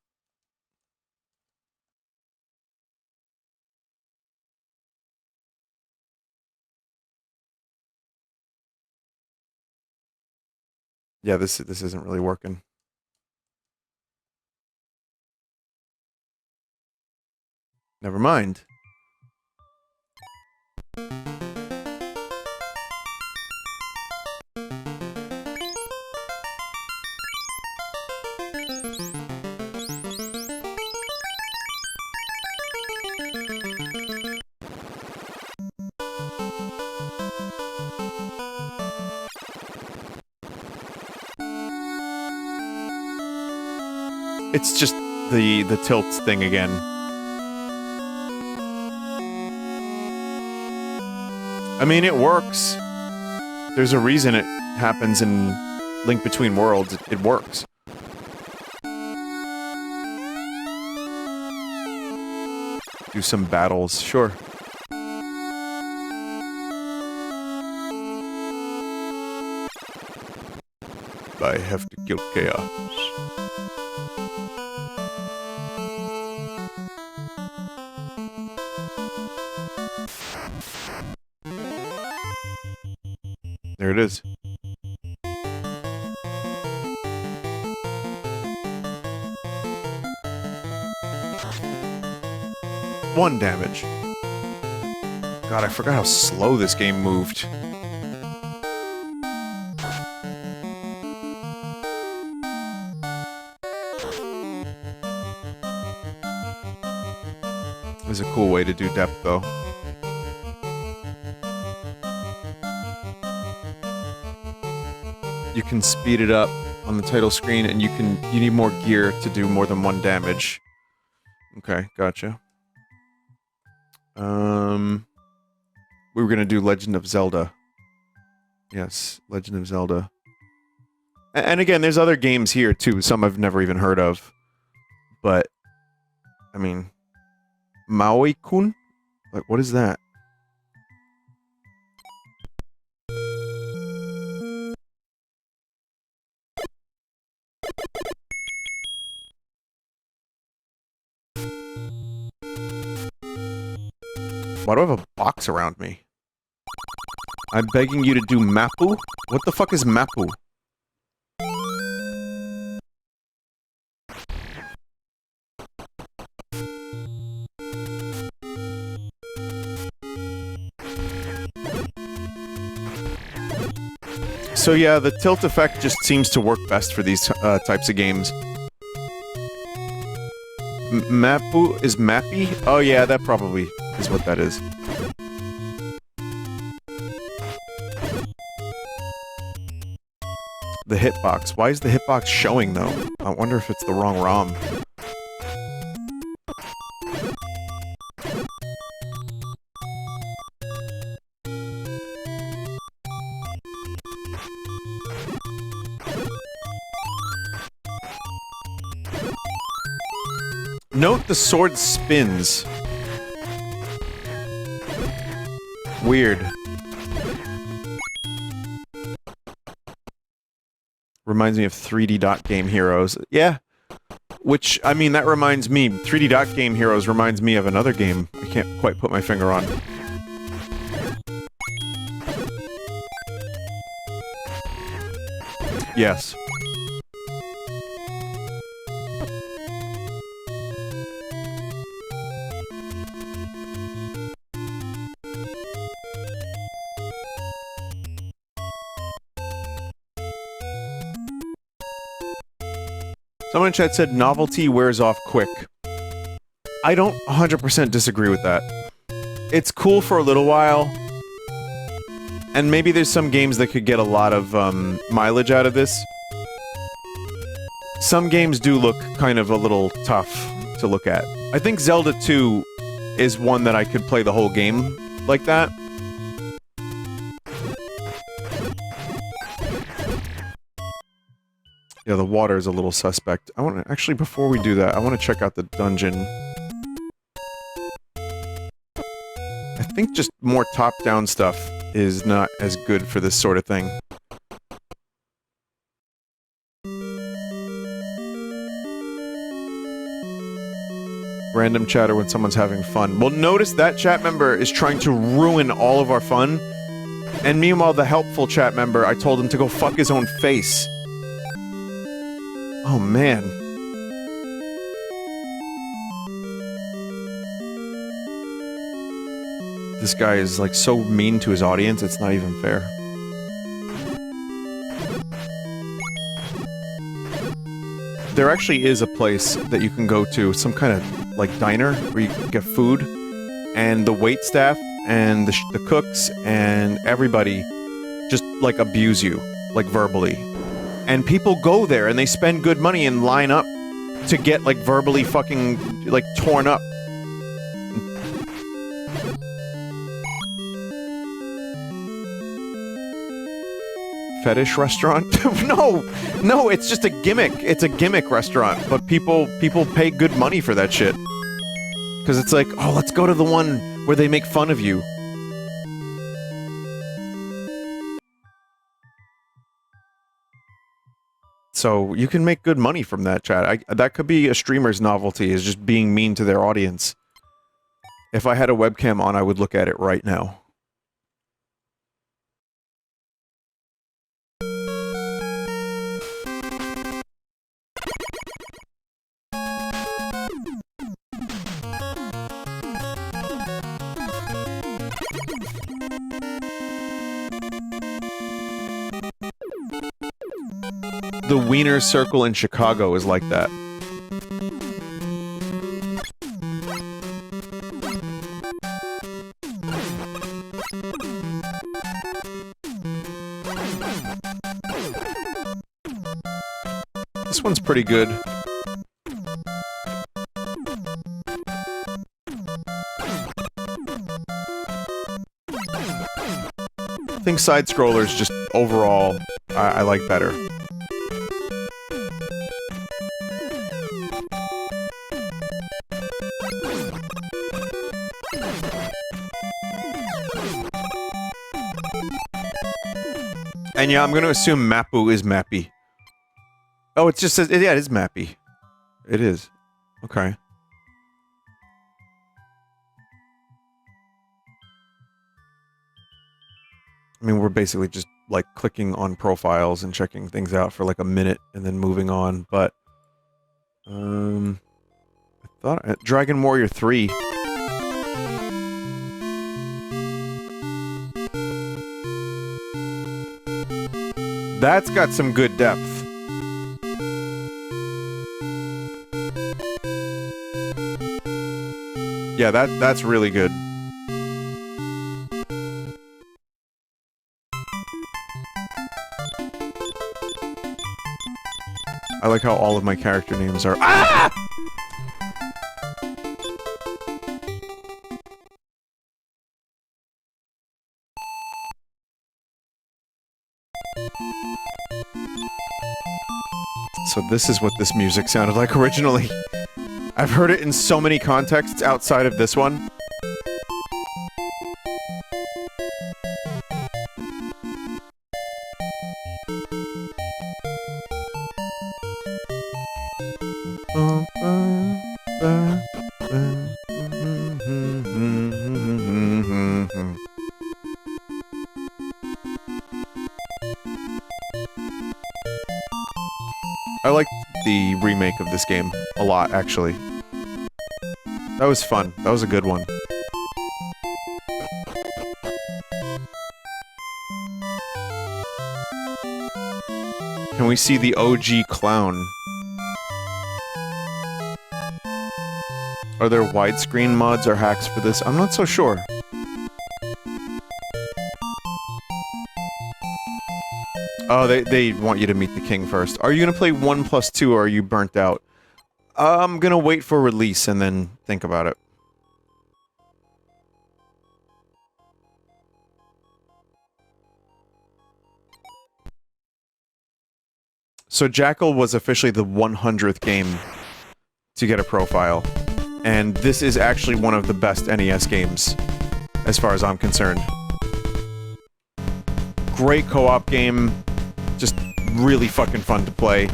Yeah, this isn't really working. Never mind. It's just the tilts thing again. I mean, it works. There's a reason it happens in Link Between Worlds. It works. Do some battles, sure. I have to kill chaos. There it is. One damage. God, I forgot how slow this game moved. This is a cool way to do depth, though. You can speed it up on the title screen, and you need more gear to do more than one damage. Okay, gotcha. We were gonna do Legend of Zelda. Yes, Legend of Zelda. And again, there's other games here too, some I've never even heard of. But, I mean, Maui-kun? Like, what is that? Why do I have a box around me? I'm begging you to do Mapu? What the fuck is Mapu? So yeah, the tilt effect just seems to work best for these types of games. Mapu is Mappy? Oh yeah, that probably is what that is. The hitbox. Why is the hitbox showing though? I wonder if it's the wrong ROM. Note the sword spins. Weird. Reminds me of 3D Dot Game Heroes. Yeah. Which, I mean, that reminds me. 3D Dot Game Heroes reminds me of another game I can't quite put my finger on. Yes. Someone in chat said novelty wears off quick. I don't 100% disagree with that. It's cool for a little while, and maybe there's some games that could get a lot of mileage out of this. Some games do look kind of a little tough to look at. I think Zelda 2 is one that I could play the whole game like that. Yeah, the water is a little suspect. I want to... Actually, before we do that, I want to check out the dungeon. I think just more top-down stuff is not as good for this sort of thing. Random chatter when someone's having fun. Well, notice that chat member is trying to ruin all of our fun. And meanwhile, the helpful chat member, I told him to go fuck his own face. Oh, man. This guy is, like, so mean to his audience, it's not even fair. There actually is a place that you can go to, some kind of, like, diner, where you can get food, and the waitstaff, and the cooks, and everybody just, like, abuse you, like, verbally. And people go there and they spend good money and line up to get, like, verbally fucking, like, torn up. Fetish restaurant? No! No, it's just a gimmick. It's a gimmick restaurant, but people pay good money for that shit. Because it's like, oh, let's go to the one where they make fun of you. So, you can make good money from that, chat. That could be a streamer's novelty, is just being mean to their audience. If I had a webcam on, I would look at it right now. The Wiener Circle in Chicago is like that. This one's pretty good. I think side-scrollers just overall I like better. And yeah, I'm gonna assume Mappu is Mappy. Oh, it just says... Yeah, it is Mappy. It is. Okay. I mean, we're basically just, like, clicking on profiles and checking things out for, like, a minute and then moving on, but... I thought... Dragon Warrior 3. That's got some good depth. Yeah, that's really good. I like how all of my character names are— Ah! So this is what this music sounded like originally. I've heard it in so many contexts outside of this one. I liked the remake of this game a lot, actually. That was fun. That was a good one. Can we see the OG clown? Are there widescreen mods or hacks for this? I'm not so sure. Oh, they want you to meet the king first. Are you gonna play 1+2 or are you burnt out? I'm gonna wait for release and then think about it. So Jackal was officially the 100th game to get a profile. And this is actually one of the best NES games, as far as I'm concerned. Great co-op game. Just really fucking fun to play.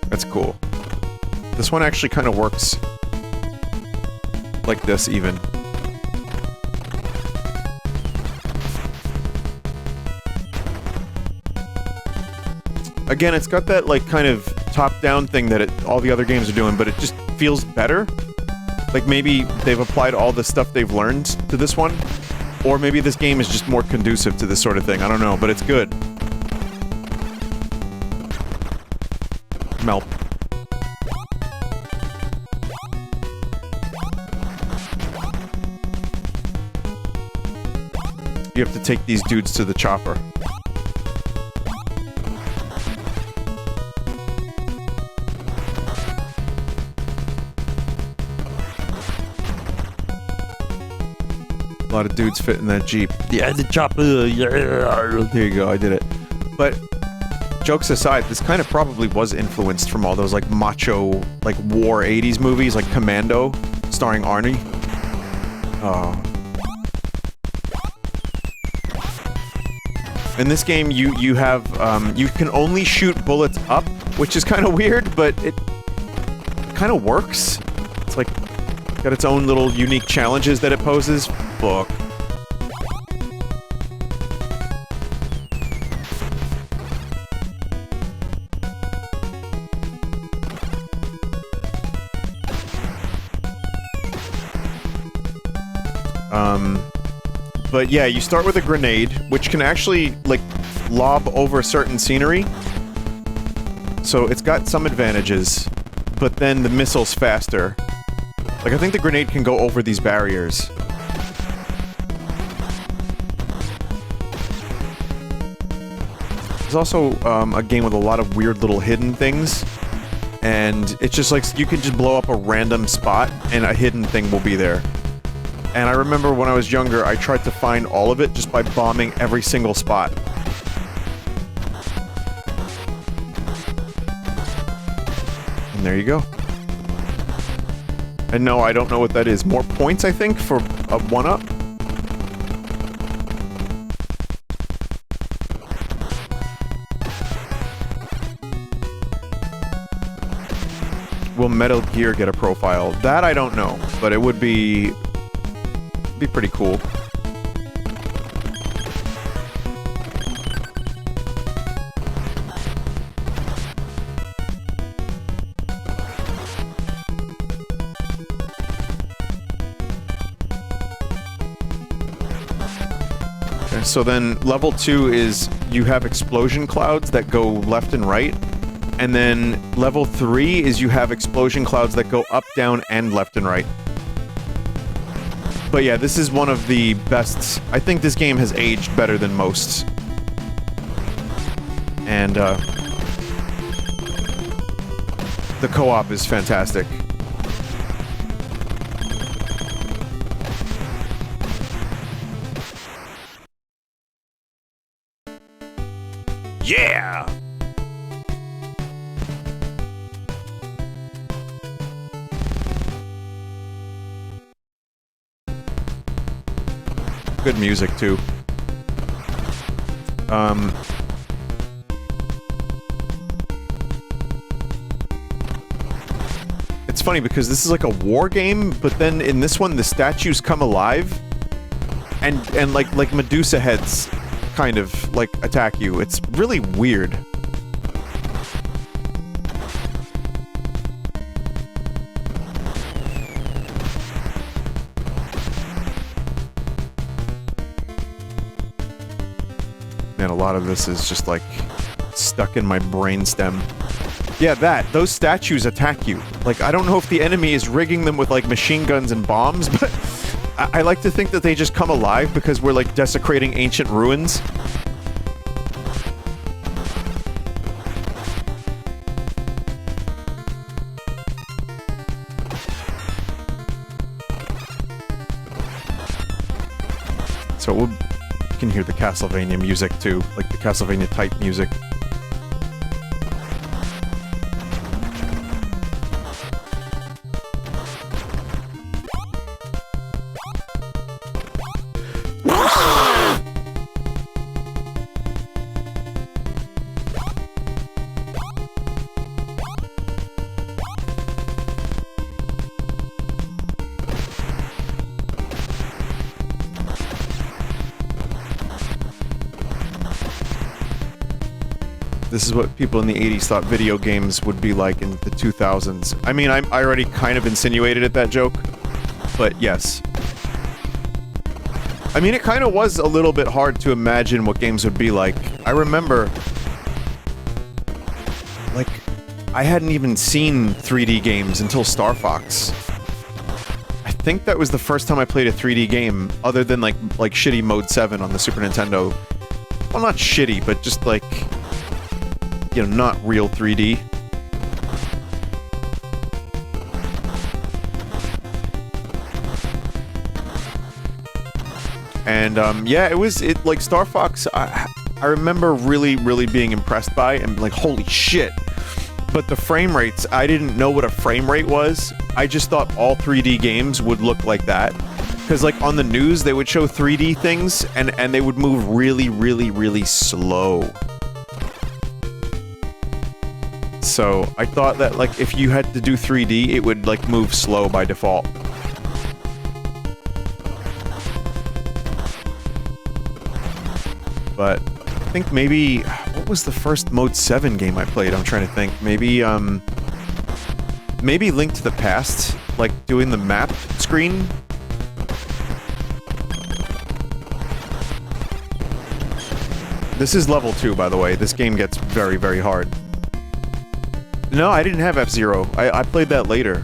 That's cool. This one actually kind of works like this, even. Again, it's got that, like, kind of top-down thing that all the other games are doing, but it just feels better. Like, maybe they've applied all the stuff they've learned to this one, or maybe this game is just more conducive to this sort of thing. I don't know, but it's good. Melt. You have to take these dudes to the chopper. A lot of dudes fit in that Jeep. Yeah, the chopper. Yeah. There you go, I did it. But jokes aside, this kind of probably was influenced from all those, like, macho, like, war 80s movies, like Commando, starring Arnie. Oh. In this game, you have, you can only shoot bullets up, which is kind of weird, but it kind of works. It's like, got its own little unique challenges that it poses. Fuck. But yeah, you start with a grenade, which can actually, like, lob over certain scenery. So it's got some advantages, but then the missile's faster. Like, I think the grenade can go over these barriers. There's also, a game with a lot of weird little hidden things. And it's just like, you can just blow up a random spot, and a hidden thing will be there. And I remember when I was younger, I tried to find all of it just by bombing every single spot. And there you go. And no, I don't know what that is. More points, I think, for a 1-up? Will Metal Gear get a profile? That I don't know, but it would be pretty cool. Okay, so then level 2 is you have explosion clouds that go left and right. And then level 3 is you have explosion clouds that go up, down, and left and right. But yeah, this is one of the best... I think this game has aged better than most. And, the co-op is fantastic. Yeah! Good music, too. It's funny because this is like a war game, but then in this one the statues come alive and like Medusa heads kind of like attack you. It's really weird. Man, a lot of this is just like stuck in my brainstem. Yeah, those statues attack you. Like, I don't know if the enemy is rigging them with like machine guns and bombs, but I like to think that they just come alive because we're like desecrating ancient ruins. So you can hear the Castlevania music too, like the Castlevania type music. This is what people in the 80s thought video games would be like in the 2000s. I mean, I already kind of insinuated at that joke, but yes. I mean, it kind of was a little bit hard to imagine what games would be like. I remember... like, I hadn't even seen 3D games until Star Fox. I think that was the first time I played a 3D game, other than like shitty Mode 7 on the Super Nintendo. Well, not shitty, but just like... you know, not real 3D. And, yeah, like, Star Fox, I remember really being impressed by, and like, holy shit. But the frame rates, I didn't know what a frame rate was. I just thought all 3D games would look like that. Because, like, on the news, they would show 3D things, and they would move really slow. So, I thought that, like, if you had to do 3D, it would, like, move slow by default. But, I think maybe... what was the first Mode 7 game I played? I'm trying to think. Maybe, maybe Link to the Past? Like, doing the map screen? This is level 2, by the way. This game gets very hard. No, I didn't have F-Zero. I played that later.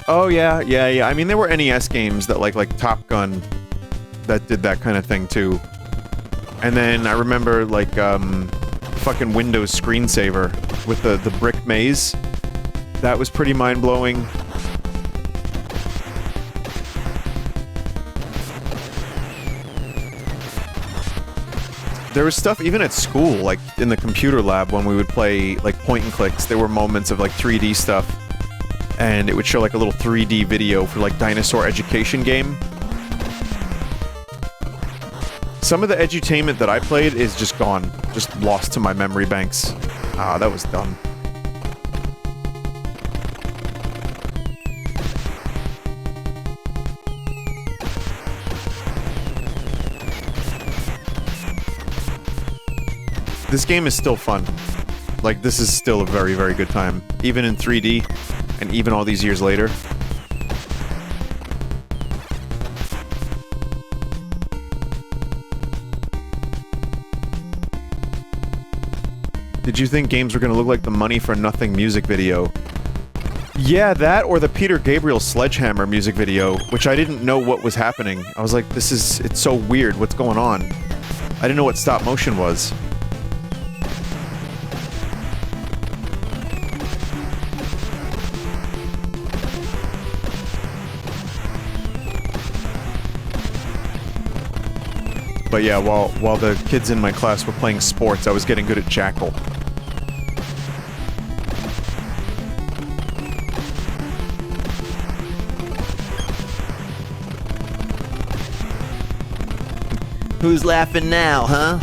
Oh, yeah. I mean, there were NES games that, like Top Gun, that did that kind of thing, too. And then I remember, like, fucking Windows Screensaver with the brick maze. That was pretty mind-blowing. There was stuff even at school, like in the computer lab when we would play like point and clicks, there were moments of like 3D stuff. And it would show like a little 3D video for like dinosaur education game. Some of the edutainment that I played is just gone. Just lost to my memory banks. Ah, that was dumb. This game is still fun. Like, this is still a very, very good time. Even in 3D, and even all these years later. Did you think games were gonna look like the Money for Nothing music video? Yeah, that or the Peter Gabriel Sledgehammer music video, which I didn't know what was happening. I was like, it's so weird, what's going on? I didn't know what stop motion was. But yeah, while the kids in my class were playing sports, I was getting good at Jackal. Who's laughing now, huh?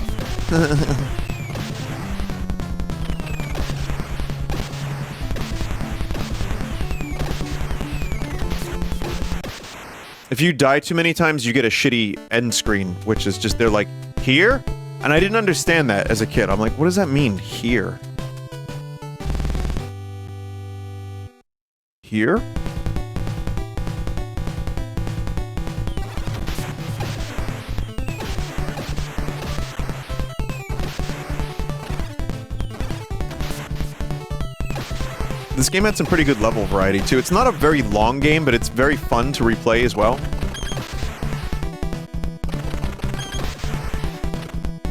If you die too many times, you get a shitty end screen, which is just, they're like, here? And I didn't understand that as a kid. I'm like, what does that mean, here? Here? This game had some pretty good level variety, too. It's not a very long game, but it's very fun to replay as well.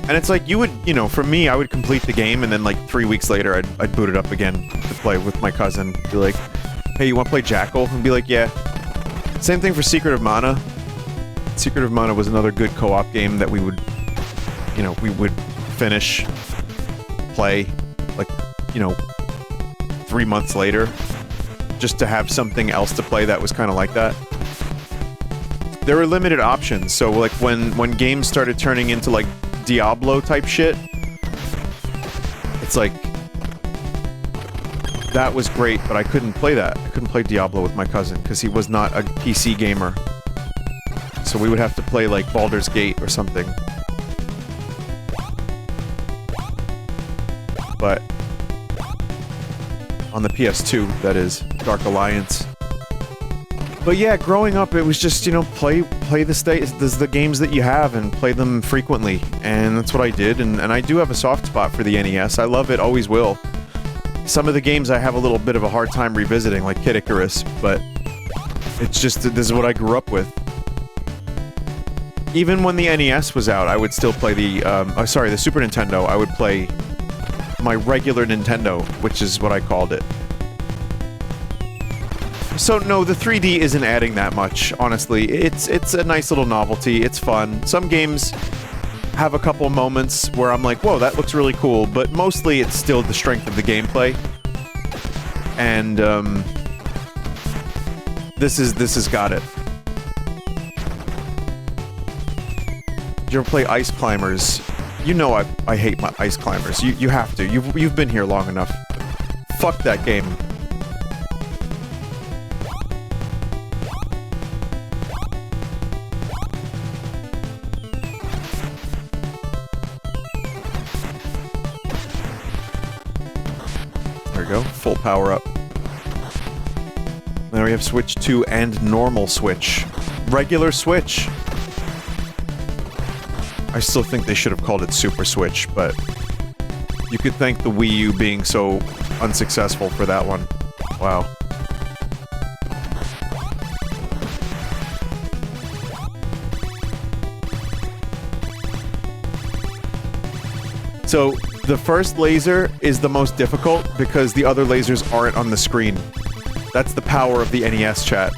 And it's like, you would, you know, for me, I would complete the game, and then like 3 weeks later, I'd boot it up again to play with my cousin. Be like, hey, you want to play Jackal? And be like, yeah. Same thing for Secret of Mana. Secret of Mana was another good co-op game that we would, you know, we would finish, play, like, you know, 3 months later, just to have something else to play that was kind of like that. There were limited options, so like when games started turning into like Diablo type shit, it's like, that was great, but I couldn't play that. I couldn't play Diablo with my cousin, because he was not a PC gamer. So we would have to play like Baldur's Gate or something. But on the PS2, that is, Dark Alliance. But yeah, growing up, it was just, you know, play the games that you have and play them frequently, and that's what I did, and I do have a soft spot for the NES. I love it, always will. Some of the games I have a little bit of a hard time revisiting, like Kid Icarus, but it's just, this is what I grew up with. Even when the NES was out, I would still play the Super Nintendo. I would play my regular Nintendo, which is what I called it. So no, the 3D isn't adding that much, honestly. It's a nice little novelty, it's fun. Some games have a couple moments where I'm like, whoa, that looks really cool, but mostly it's still the strength of the gameplay. And, this has got it. Did you ever play Ice Climbers? You know I hate my Ice Climbers. You have to. You've been here long enough. Fuck that game. There we go. Full power up. Now we have Switch 2 and normal Switch. Regular Switch. I still think they should have called it Super Switch, but you could thank the Wii U being so unsuccessful for that one. Wow. So, the first laser is the most difficult because the other lasers aren't on the screen. That's the power of the NES, chat.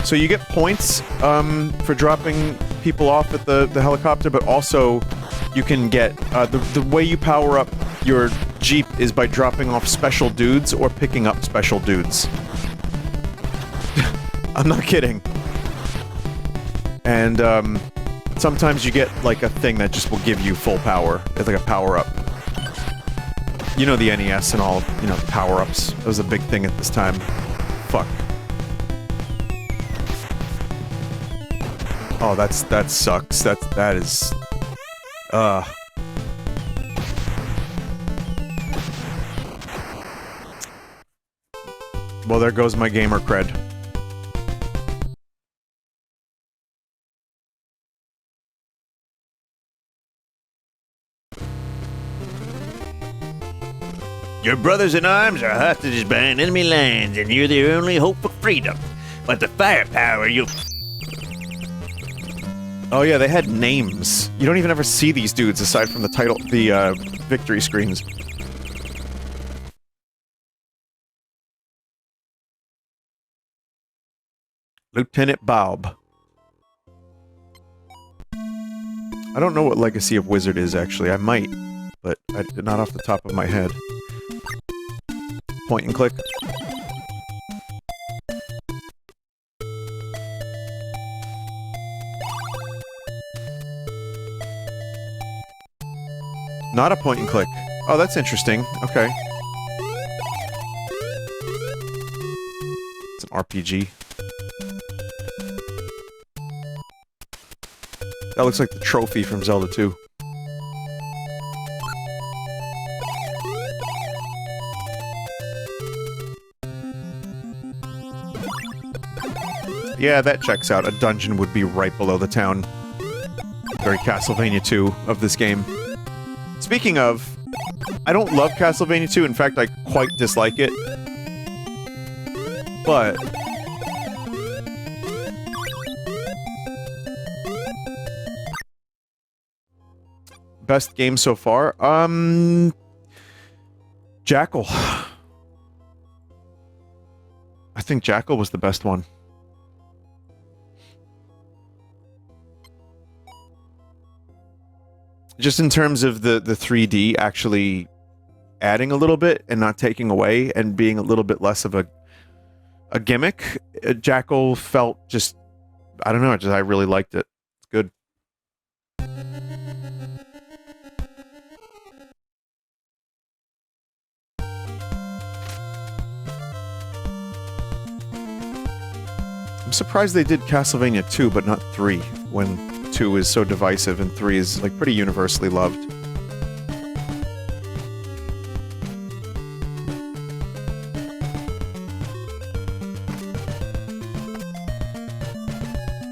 So you get points for dropping people off at the helicopter, but also you can get the way you power up your Jeep is by dropping off special dudes or picking up special dudes. I'm not kidding. And sometimes you get like a thing that just will give you full power. It's like a power up. You know the NES and all, you know, power-ups. That was a big thing at this time. Fuck. Oh, that sucks. That is... Well, there goes my gamer cred. Your brothers in arms are hostages behind enemy lines, and you're their only hope for freedom. But the firepower you... Oh yeah, they had names. You don't even ever see these dudes aside from the title, the victory screens. Lieutenant Bob. I don't know what Legacy of Wizard is, actually. I might, but not off the top of my head. Point and click. Not a point and click. Oh, that's interesting. Okay. It's an RPG. That looks like the trophy from Zelda 2. Yeah, that checks out. A dungeon would be right below the town. Very Castlevania 2 of this game. Speaking of, I don't love Castlevania 2. In fact, I quite dislike it. But... best game so far? Jackal. I think Jackal was the best one. Just in terms of the 3D actually adding a little bit and not taking away and being a little bit less of a gimmick, Jackal felt just... I don't know, I really liked it. It's good. I'm surprised they did Castlevania 2, but not 3, when 2 is so divisive and 3 is, like, pretty universally loved.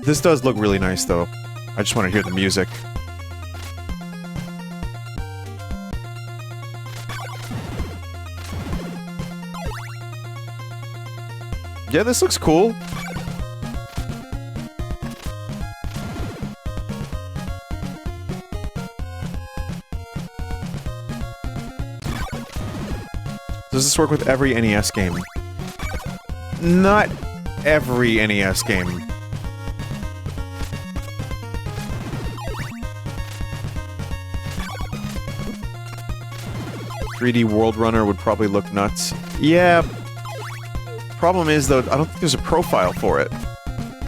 This does look really nice, though. I just want to hear the music. Yeah, this looks cool. Does this work with every NES game? Not every NES game. "3D World Runner" would probably look nuts. Yeah. Problem is, though, I don't think there's a profile for it.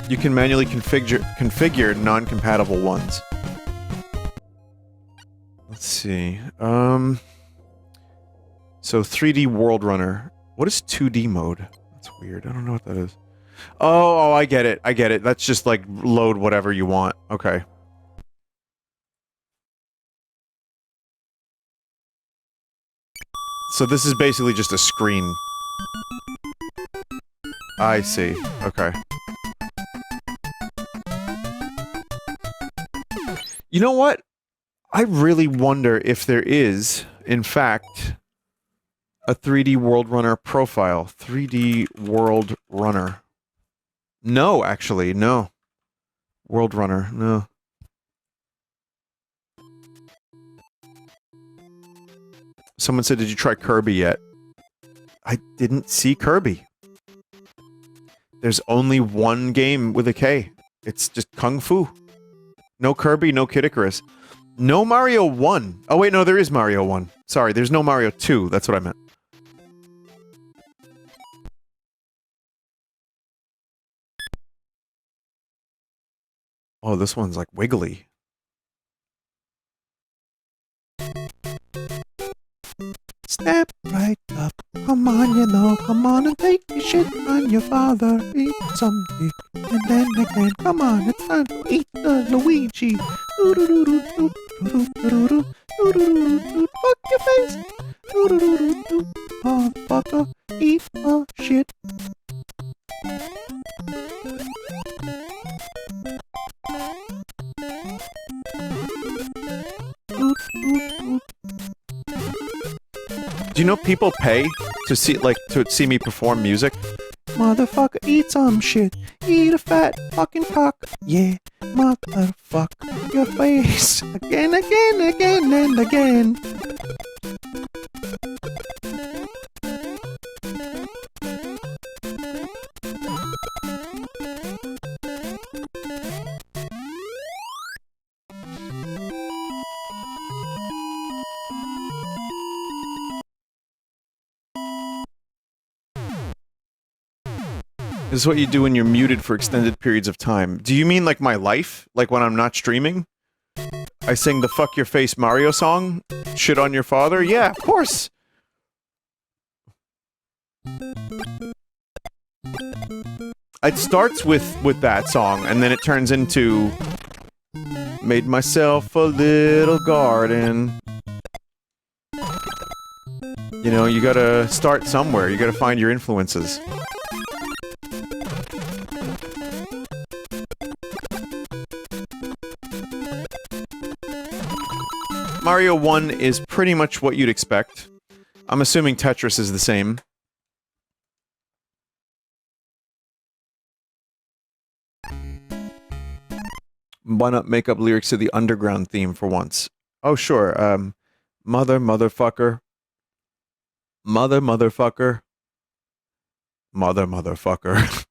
You can manually configure non-compatible ones. Let's see. So 3D World Runner. What is 2D mode? That's weird. I don't know what that is. Oh, I get it. I get it. That's just like load whatever you want. Okay. So this is basically just a screen. I see. Okay. You know what? I really wonder if there is, in fact, a 3D World Runner profile. 3D World Runner. No, actually, no. World Runner, no. Someone said, did you try Kirby yet? I didn't see Kirby. There's only one game with a K. It's just Kung Fu. No Kirby, no Kid Icarus. No Mario 1. Oh wait, no, there is Mario 1. Sorry, there's no Mario 2. That's what I meant. Oh, this one's like wiggly. Step right up. Come on, you know. Come on and take your shit on your father. Eat some dick. And then again, come on, it's time to eat the Luigi. Doo-doo-doo-doo-doo. Doo-doo-doo-doo-doo. Doo-doo-doo-doo-doo. Fuck your face. Doo-doo-doo-doo-doo. Motherfucker, eat the shit. Do you know people pay to see me perform music? Motherfucker, eat some shit. Eat a fat fucking cock. Yeah, motherfuck your face. Again, again, again, and again. This is what you do when you're muted for extended periods of time. Do you mean like my life? Like when I'm not streaming? I sing the fuck your face Mario song? Shit on your father? Yeah, of course! It starts with that song, and then it turns into... Made myself a little garden. You know, you gotta start somewhere. You gotta find your influences. Mario 1 is pretty much what you'd expect. I'm assuming Tetris is the same. Why not make up lyrics to the Underground theme for once? Oh, sure, Mother, motherfucker. Mother, motherfucker. Mother, motherfucker.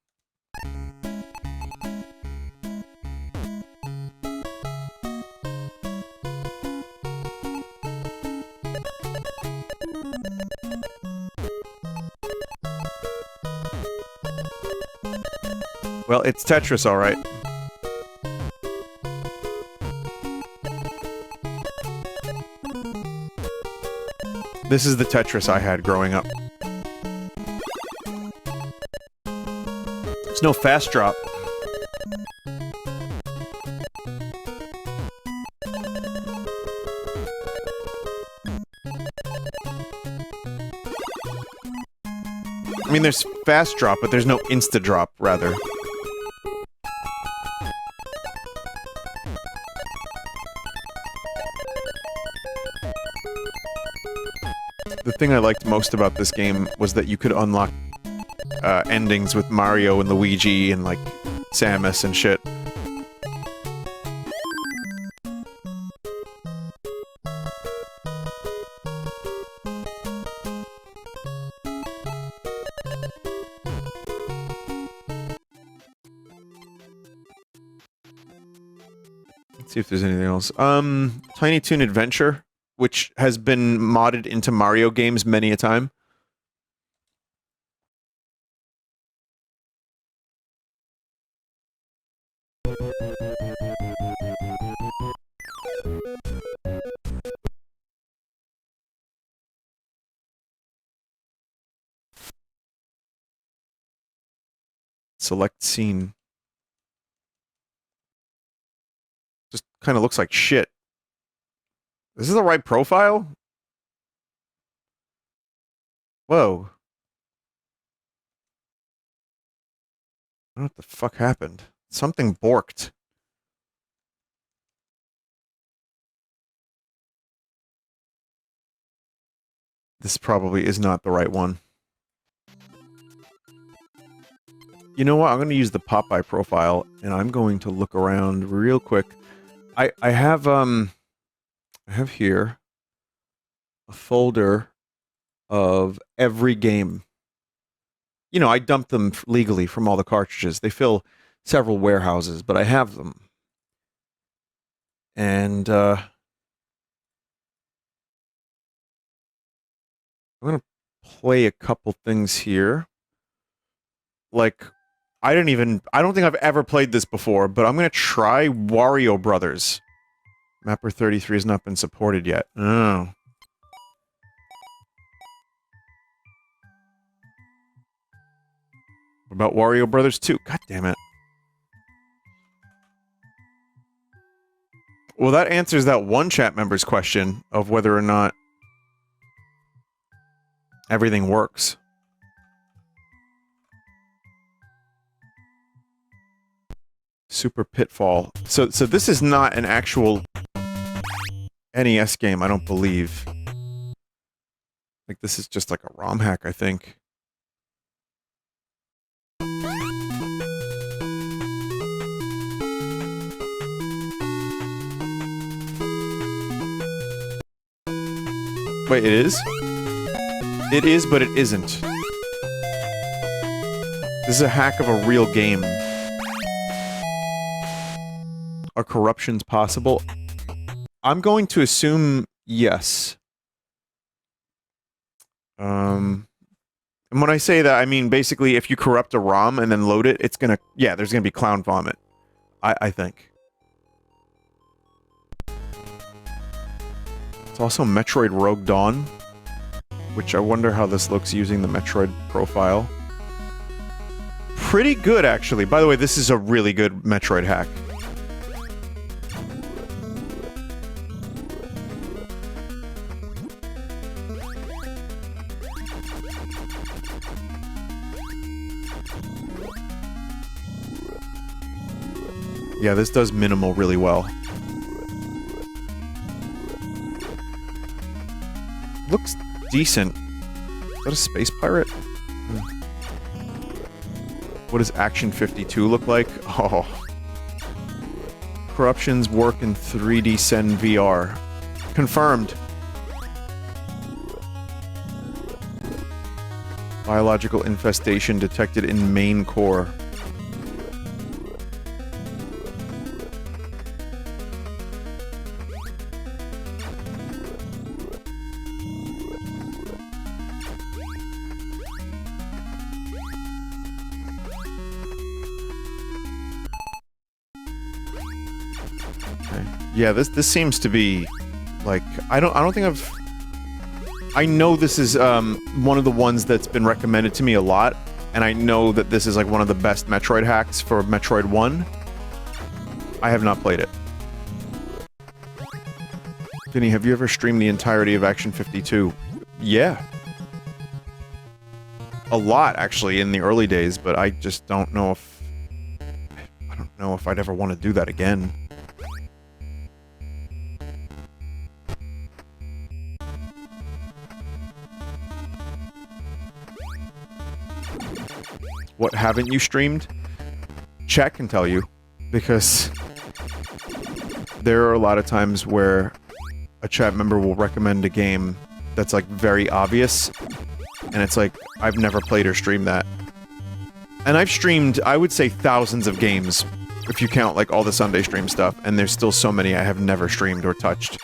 Well, it's Tetris, alright. This is the Tetris I had growing up. There's no fast drop. I mean, there's fast drop, but there's no insta drop, rather. The thing I liked most about this game was that you could unlock endings with Mario and Luigi and, like, Samus and shit. Let's see if there's anything else. Tiny Toon Adventure, which has been modded into Mario games many a time. Select scene. Just kind of looks like shit. Is this the right profile? Whoa. I don't know what the fuck happened. Something borked. This probably is not the right one. You know what? I'm going to use the Popeye profile, and I'm going to look around real quick. I have here a folder of every game You know, I dumped them legally from all the cartridges. They fill several warehouses, but I have them. And I'm gonna play a couple things here. Like, I don't think I've ever played this before, but I'm gonna try Wario Brothers. Mapper 33 has not been supported yet. Oh. What about Wario Brothers 2? God damn it. Well, that answers that one chat member's question of whether or not everything works. Super Pitfall. So this is not an actual NES game, I don't believe. Like, this is just like a ROM hack, I think. Wait, it is? It is, but it isn't. This is a hack of a real game. Are corruptions possible? I'm going to assume yes. And when I say that, I mean basically if you corrupt a ROM and then load it, it's gonna... Yeah, there's gonna be clown vomit. I think. It's also Metroid Rogue Dawn, which I wonder how this looks using the Metroid profile. Pretty good, actually. By the way, this is a really good Metroid hack. Yeah, this does minimal really well. Looks decent. Is that a space pirate? What does Action 52 look like? Oh. Corruptions work in 3D Sen VR. Confirmed. Biological infestation detected in main core. Yeah, this seems to be like I don't think I know this is one of the ones that's been recommended to me a lot, and I know that this is like one of the best Metroid hacks for Metroid 1. I have not played it. Vinny, have you ever streamed the entirety of Action 52? Yeah. A lot, actually, in the early days, but I just don't know if... I don't know if I'd ever want to do that again. What haven't you streamed? Chat can tell you, because there are a lot of times where a chat member will recommend a game that's like very obvious, and it's like, I've never played or streamed that. And I've streamed, I would say, thousands of games, if you count like all the Sunday stream stuff, and there's still so many I have never streamed or touched.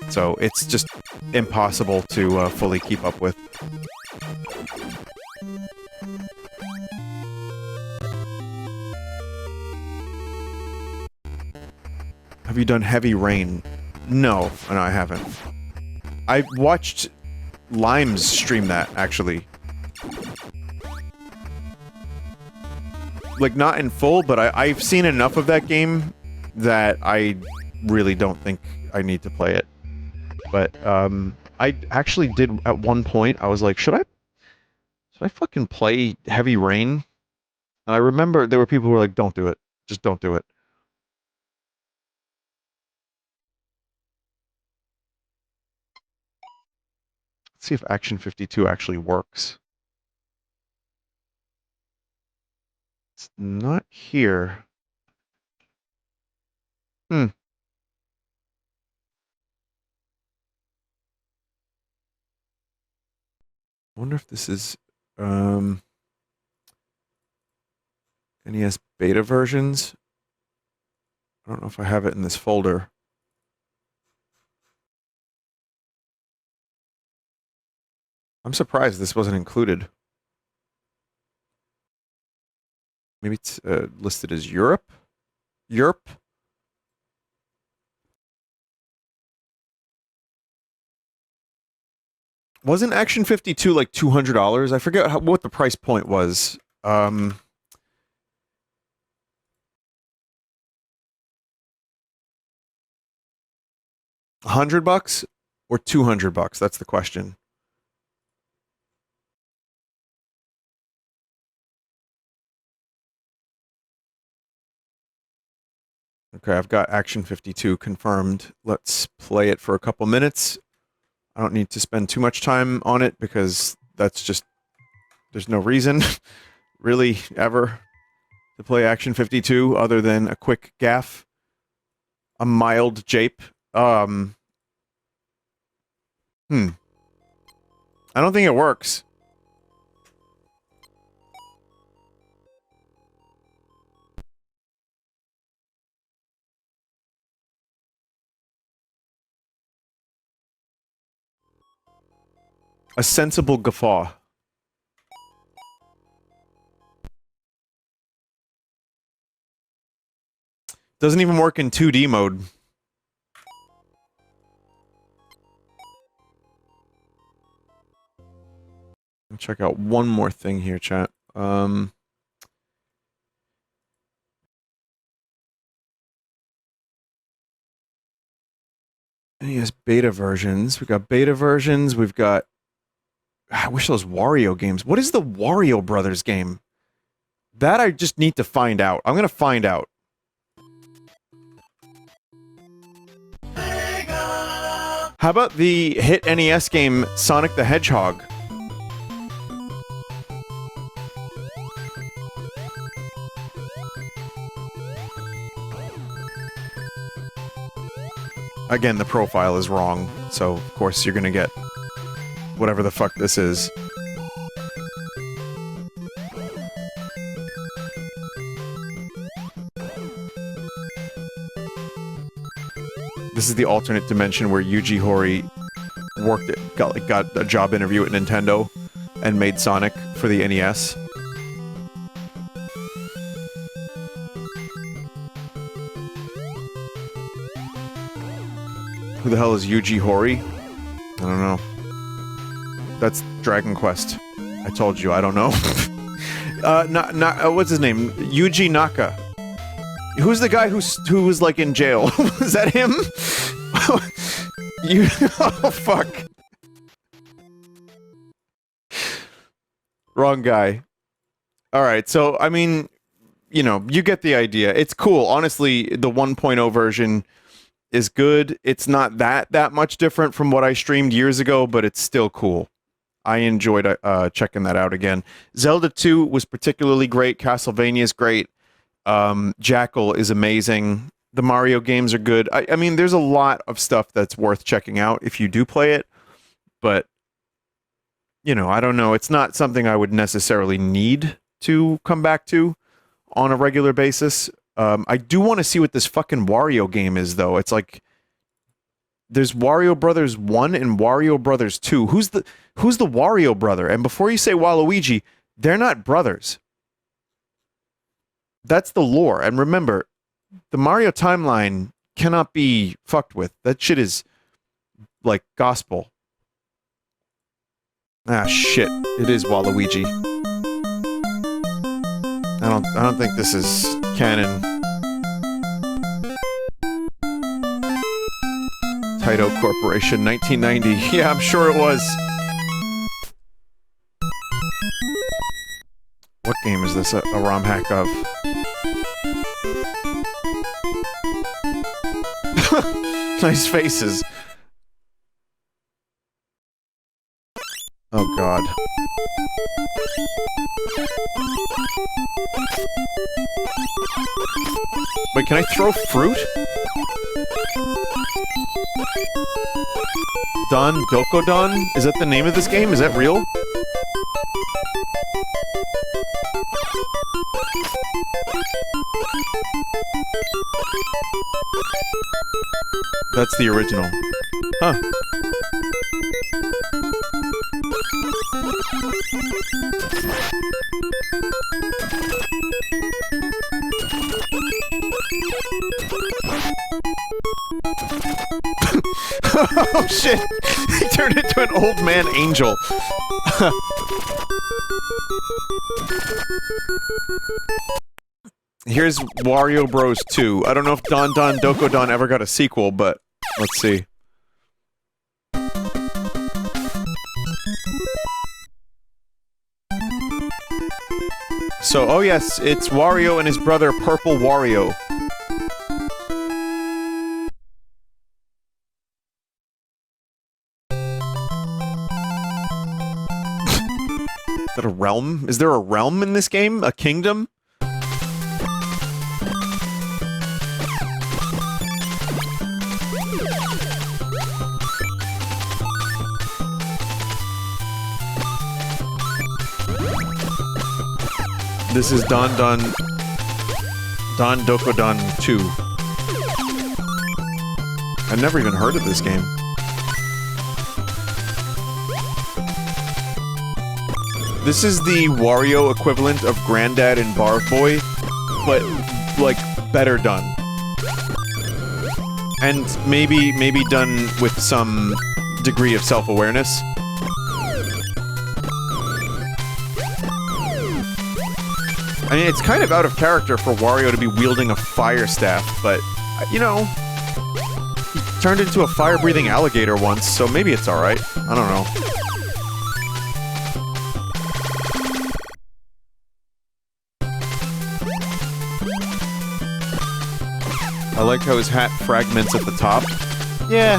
So it's just impossible to fully keep up with. Have you done Heavy Rain? No, I haven't. I watched Limes stream that, actually. Like, not in full, but I've seen enough of that game that I really don't think I need to play it. But, I actually did, at one point, I was like, should I fucking play Heavy Rain? And I remember there were people who were like, don't do it. Just don't do it. Let's see if Action 52 actually works. It's not here. Hmm. I wonder if this is, NES beta versions. I don't know if I have it in this folder. I'm surprised this wasn't included. Maybe it's listed as Europe? Europe? Wasn't Action 52 like $200? I forget what the price point was. $100 or $200? That's the question. Okay, I've got Action 52 confirmed. Let's play it for a couple minutes. I don't need to spend too much time on it because that's just... There's no reason, really, ever, to play Action 52 other than a quick gaff. A mild jape. I don't think it works. A sensible guffaw. Doesn't even work in 2D mode. I'll check out one more thing here, chat. NES beta versions. We've got beta versions. We've got... I wish those Wario games... What is the Wario Brothers game? That I just need to find out. I'm gonna find out. How about the hit NES game Sonic the Hedgehog? Again, the profile is wrong, so of course you're gonna get whatever the fuck this is. This is the alternate dimension where Yuji Horii got a job interview at Nintendo and made Sonic for the NES. Who the hell is Yuji Horii? I don't know. That's Dragon Quest. I told you, I don't know. What's his name? Yuji Naka. Who's the guy who was like in jail? Is that him? Oh fuck. Wrong guy. Alright, so, I mean, you know, you get the idea. It's cool. Honestly, the 1.0 version is good. It's not that much different from what I streamed years ago, but it's still cool. I enjoyed checking that out again. Zelda 2 was particularly great. Castlevania's great. Jackal is amazing. The Mario games are good. I mean, there's a lot of stuff that's worth checking out if you do play it, but, you know, I don't know. It's not something I would necessarily need to come back to on a regular basis. I do want to see what this fucking Wario game is, though. It's like, there's Wario Brothers 1 and Wario Brothers 2. Who's the Wario brother? And before you say Waluigi, they're not brothers. That's the lore. And remember, the Mario timeline cannot be fucked with. That shit is, like, gospel. Ah, shit. It is Waluigi. I don't think this is canon. Taito Corporation, 1990. Yeah, I'm sure it was. What game is this a ROM hack of? Nice faces. Oh god. Wait, can I throw fruit? Don Dokodon? Is that the name of this game? Is that real? That's the original. Huh. Oh shit! He turned into an old man angel. Here's Wario Bros 2. I don't know if Don Don Doko Don ever got a sequel, but let's see. So, oh yes, it's Wario and his brother Purple Wario. Is that a realm? Is there a realm in this game? A kingdom? This is Don Doko Don 2. I've never even heard of this game. This is the Wario equivalent of Granddad and Barf Boy, but, like, better done. And maybe done with some degree of self-awareness. I mean, it's kind of out of character for Wario to be wielding a fire staff, but, you know, he turned into a fire-breathing alligator once, so maybe it's alright. I don't know. I like how his hat fragments at the top. Yeah.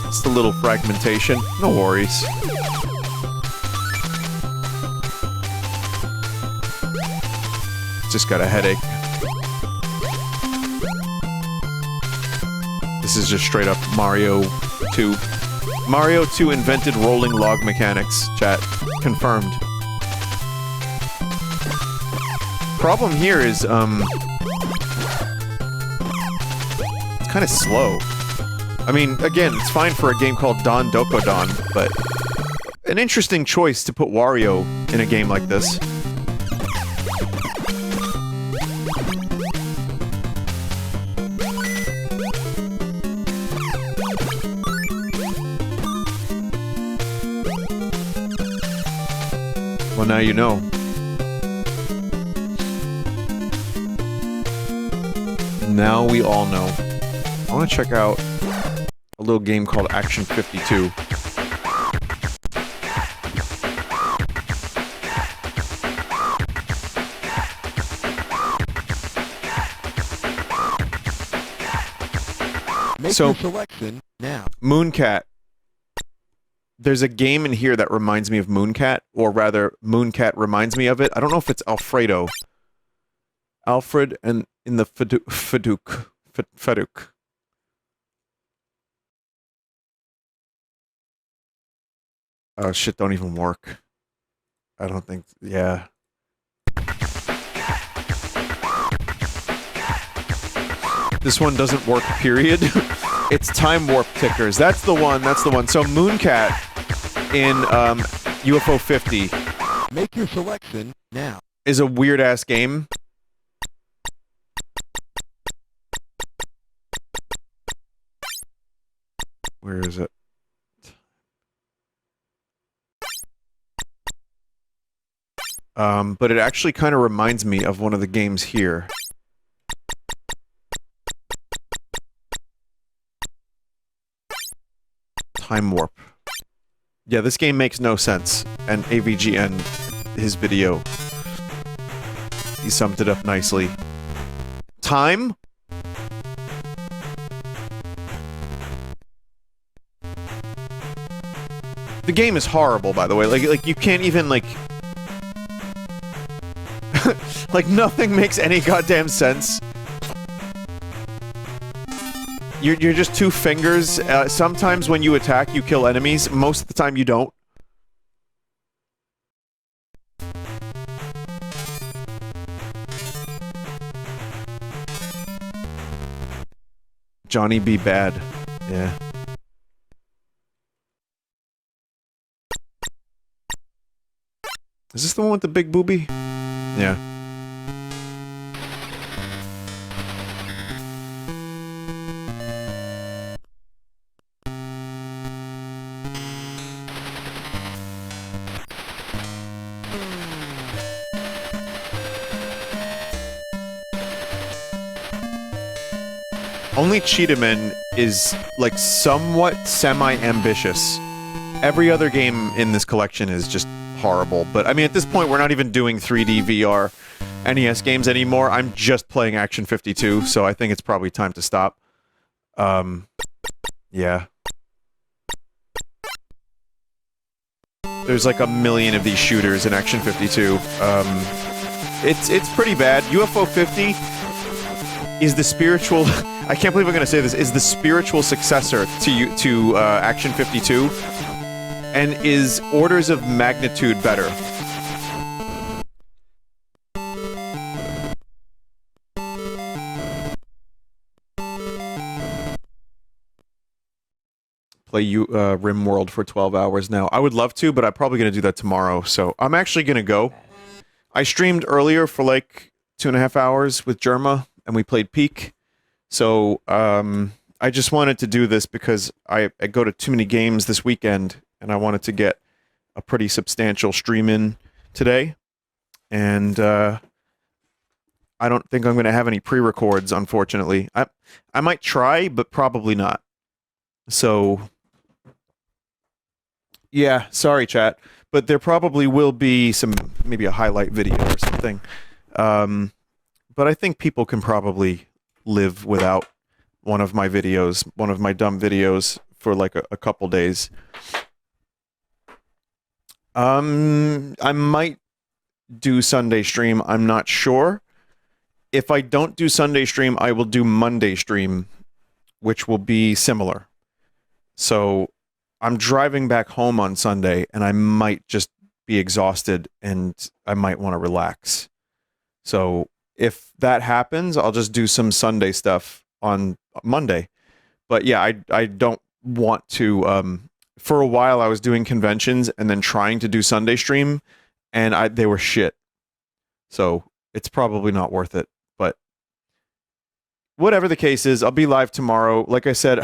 Just a little fragmentation. No worries. Just got a headache. This is just straight up Mario 2. Mario 2 invented rolling log mechanics, chat. Confirmed. Problem here is, it's kind of slow. I mean, again, it's fine for a game called Don Doko Don, but an interesting choice to put Wario in a game like this. Well, now you know. Now we all know. I want to check out a little game called Action 52. Make your selection now. Mooncat. There's a game in here that reminds me of Mooncat, or rather, Mooncat reminds me of it. I don't know if it's Alfredo. Alfred and in the Fadouk. Oh shit, don't even work. I don't think, yeah. This one doesn't work, period. It's time warp tickers. That's the one, that's the one. So Mooncat in UFO 50 Make your selection now. is a weird-ass game. Where is it? But it actually kind of reminds me of one of the games here. Time warp. Yeah, this game makes no sense. And AVGN, his video, he summed it up nicely. Time? The game is horrible, by the way. Like you can't even, like... like, nothing makes any goddamn sense. You're just two fingers. Sometimes when you attack, you kill enemies. Most of the time, you don't. Johnny Be Bad. Yeah. Is this the one with the big boobie? Yeah. Only Cheetahman is, like, somewhat semi-ambitious. Every other game in this collection is just horrible. But, I mean, at this point, we're not even doing 3D VR NES games anymore. I'm just playing Action 52, so I think it's probably time to stop. Yeah. There's like a million of these shooters in Action 52. It's pretty bad. UFO 50 is the spiritual... I can't believe I'm gonna say this, is the spiritual successor to Action 52, and is orders of magnitude better. Play RimWorld for 12 hours now. I would love to, but I'm probably gonna do that tomorrow, so I'm actually gonna go. I streamed earlier for like 2.5 hours with Jerma, and we played Peak. So, I just wanted to do this because I go to too many games this weekend, and I wanted to get a pretty substantial stream in today. And, I don't think I'm going to have any pre-records, unfortunately. I might try, but probably not. So, yeah, sorry, chat. But there probably will be maybe a highlight video or something. But I think people can probably live without one of my videos, one of my dumb videos, for like a couple days. I might do Sunday stream, I'm not sure. If I don't do Sunday stream, I will do Monday stream, which will be similar. So, I'm driving back home on Sunday, and I might just be exhausted, and I might want to relax. So, if that happens, I'll just do some Sunday stuff on Monday. But yeah, I don't want to... for a while, I was doing conventions and then trying to do Sunday stream, and they were shit. So, it's probably not worth it. But whatever the case is, I'll be live tomorrow. Like I said,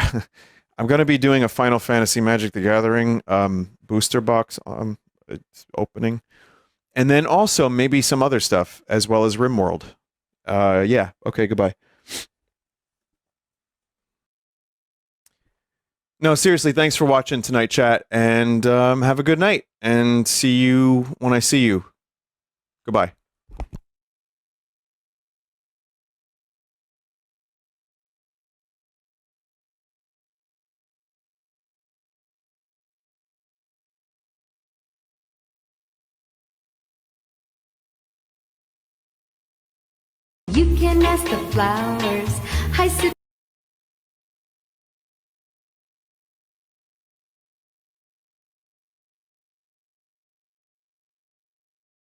I'm going to be doing a Final Fantasy Magic the Gathering booster box it's opening. And then also maybe some other stuff, as well as RimWorld. Yeah, okay, goodbye. No, seriously, thanks for watching tonight, chat, and have a good night, and see you when I see you. Goodbye. You can ask the flowers.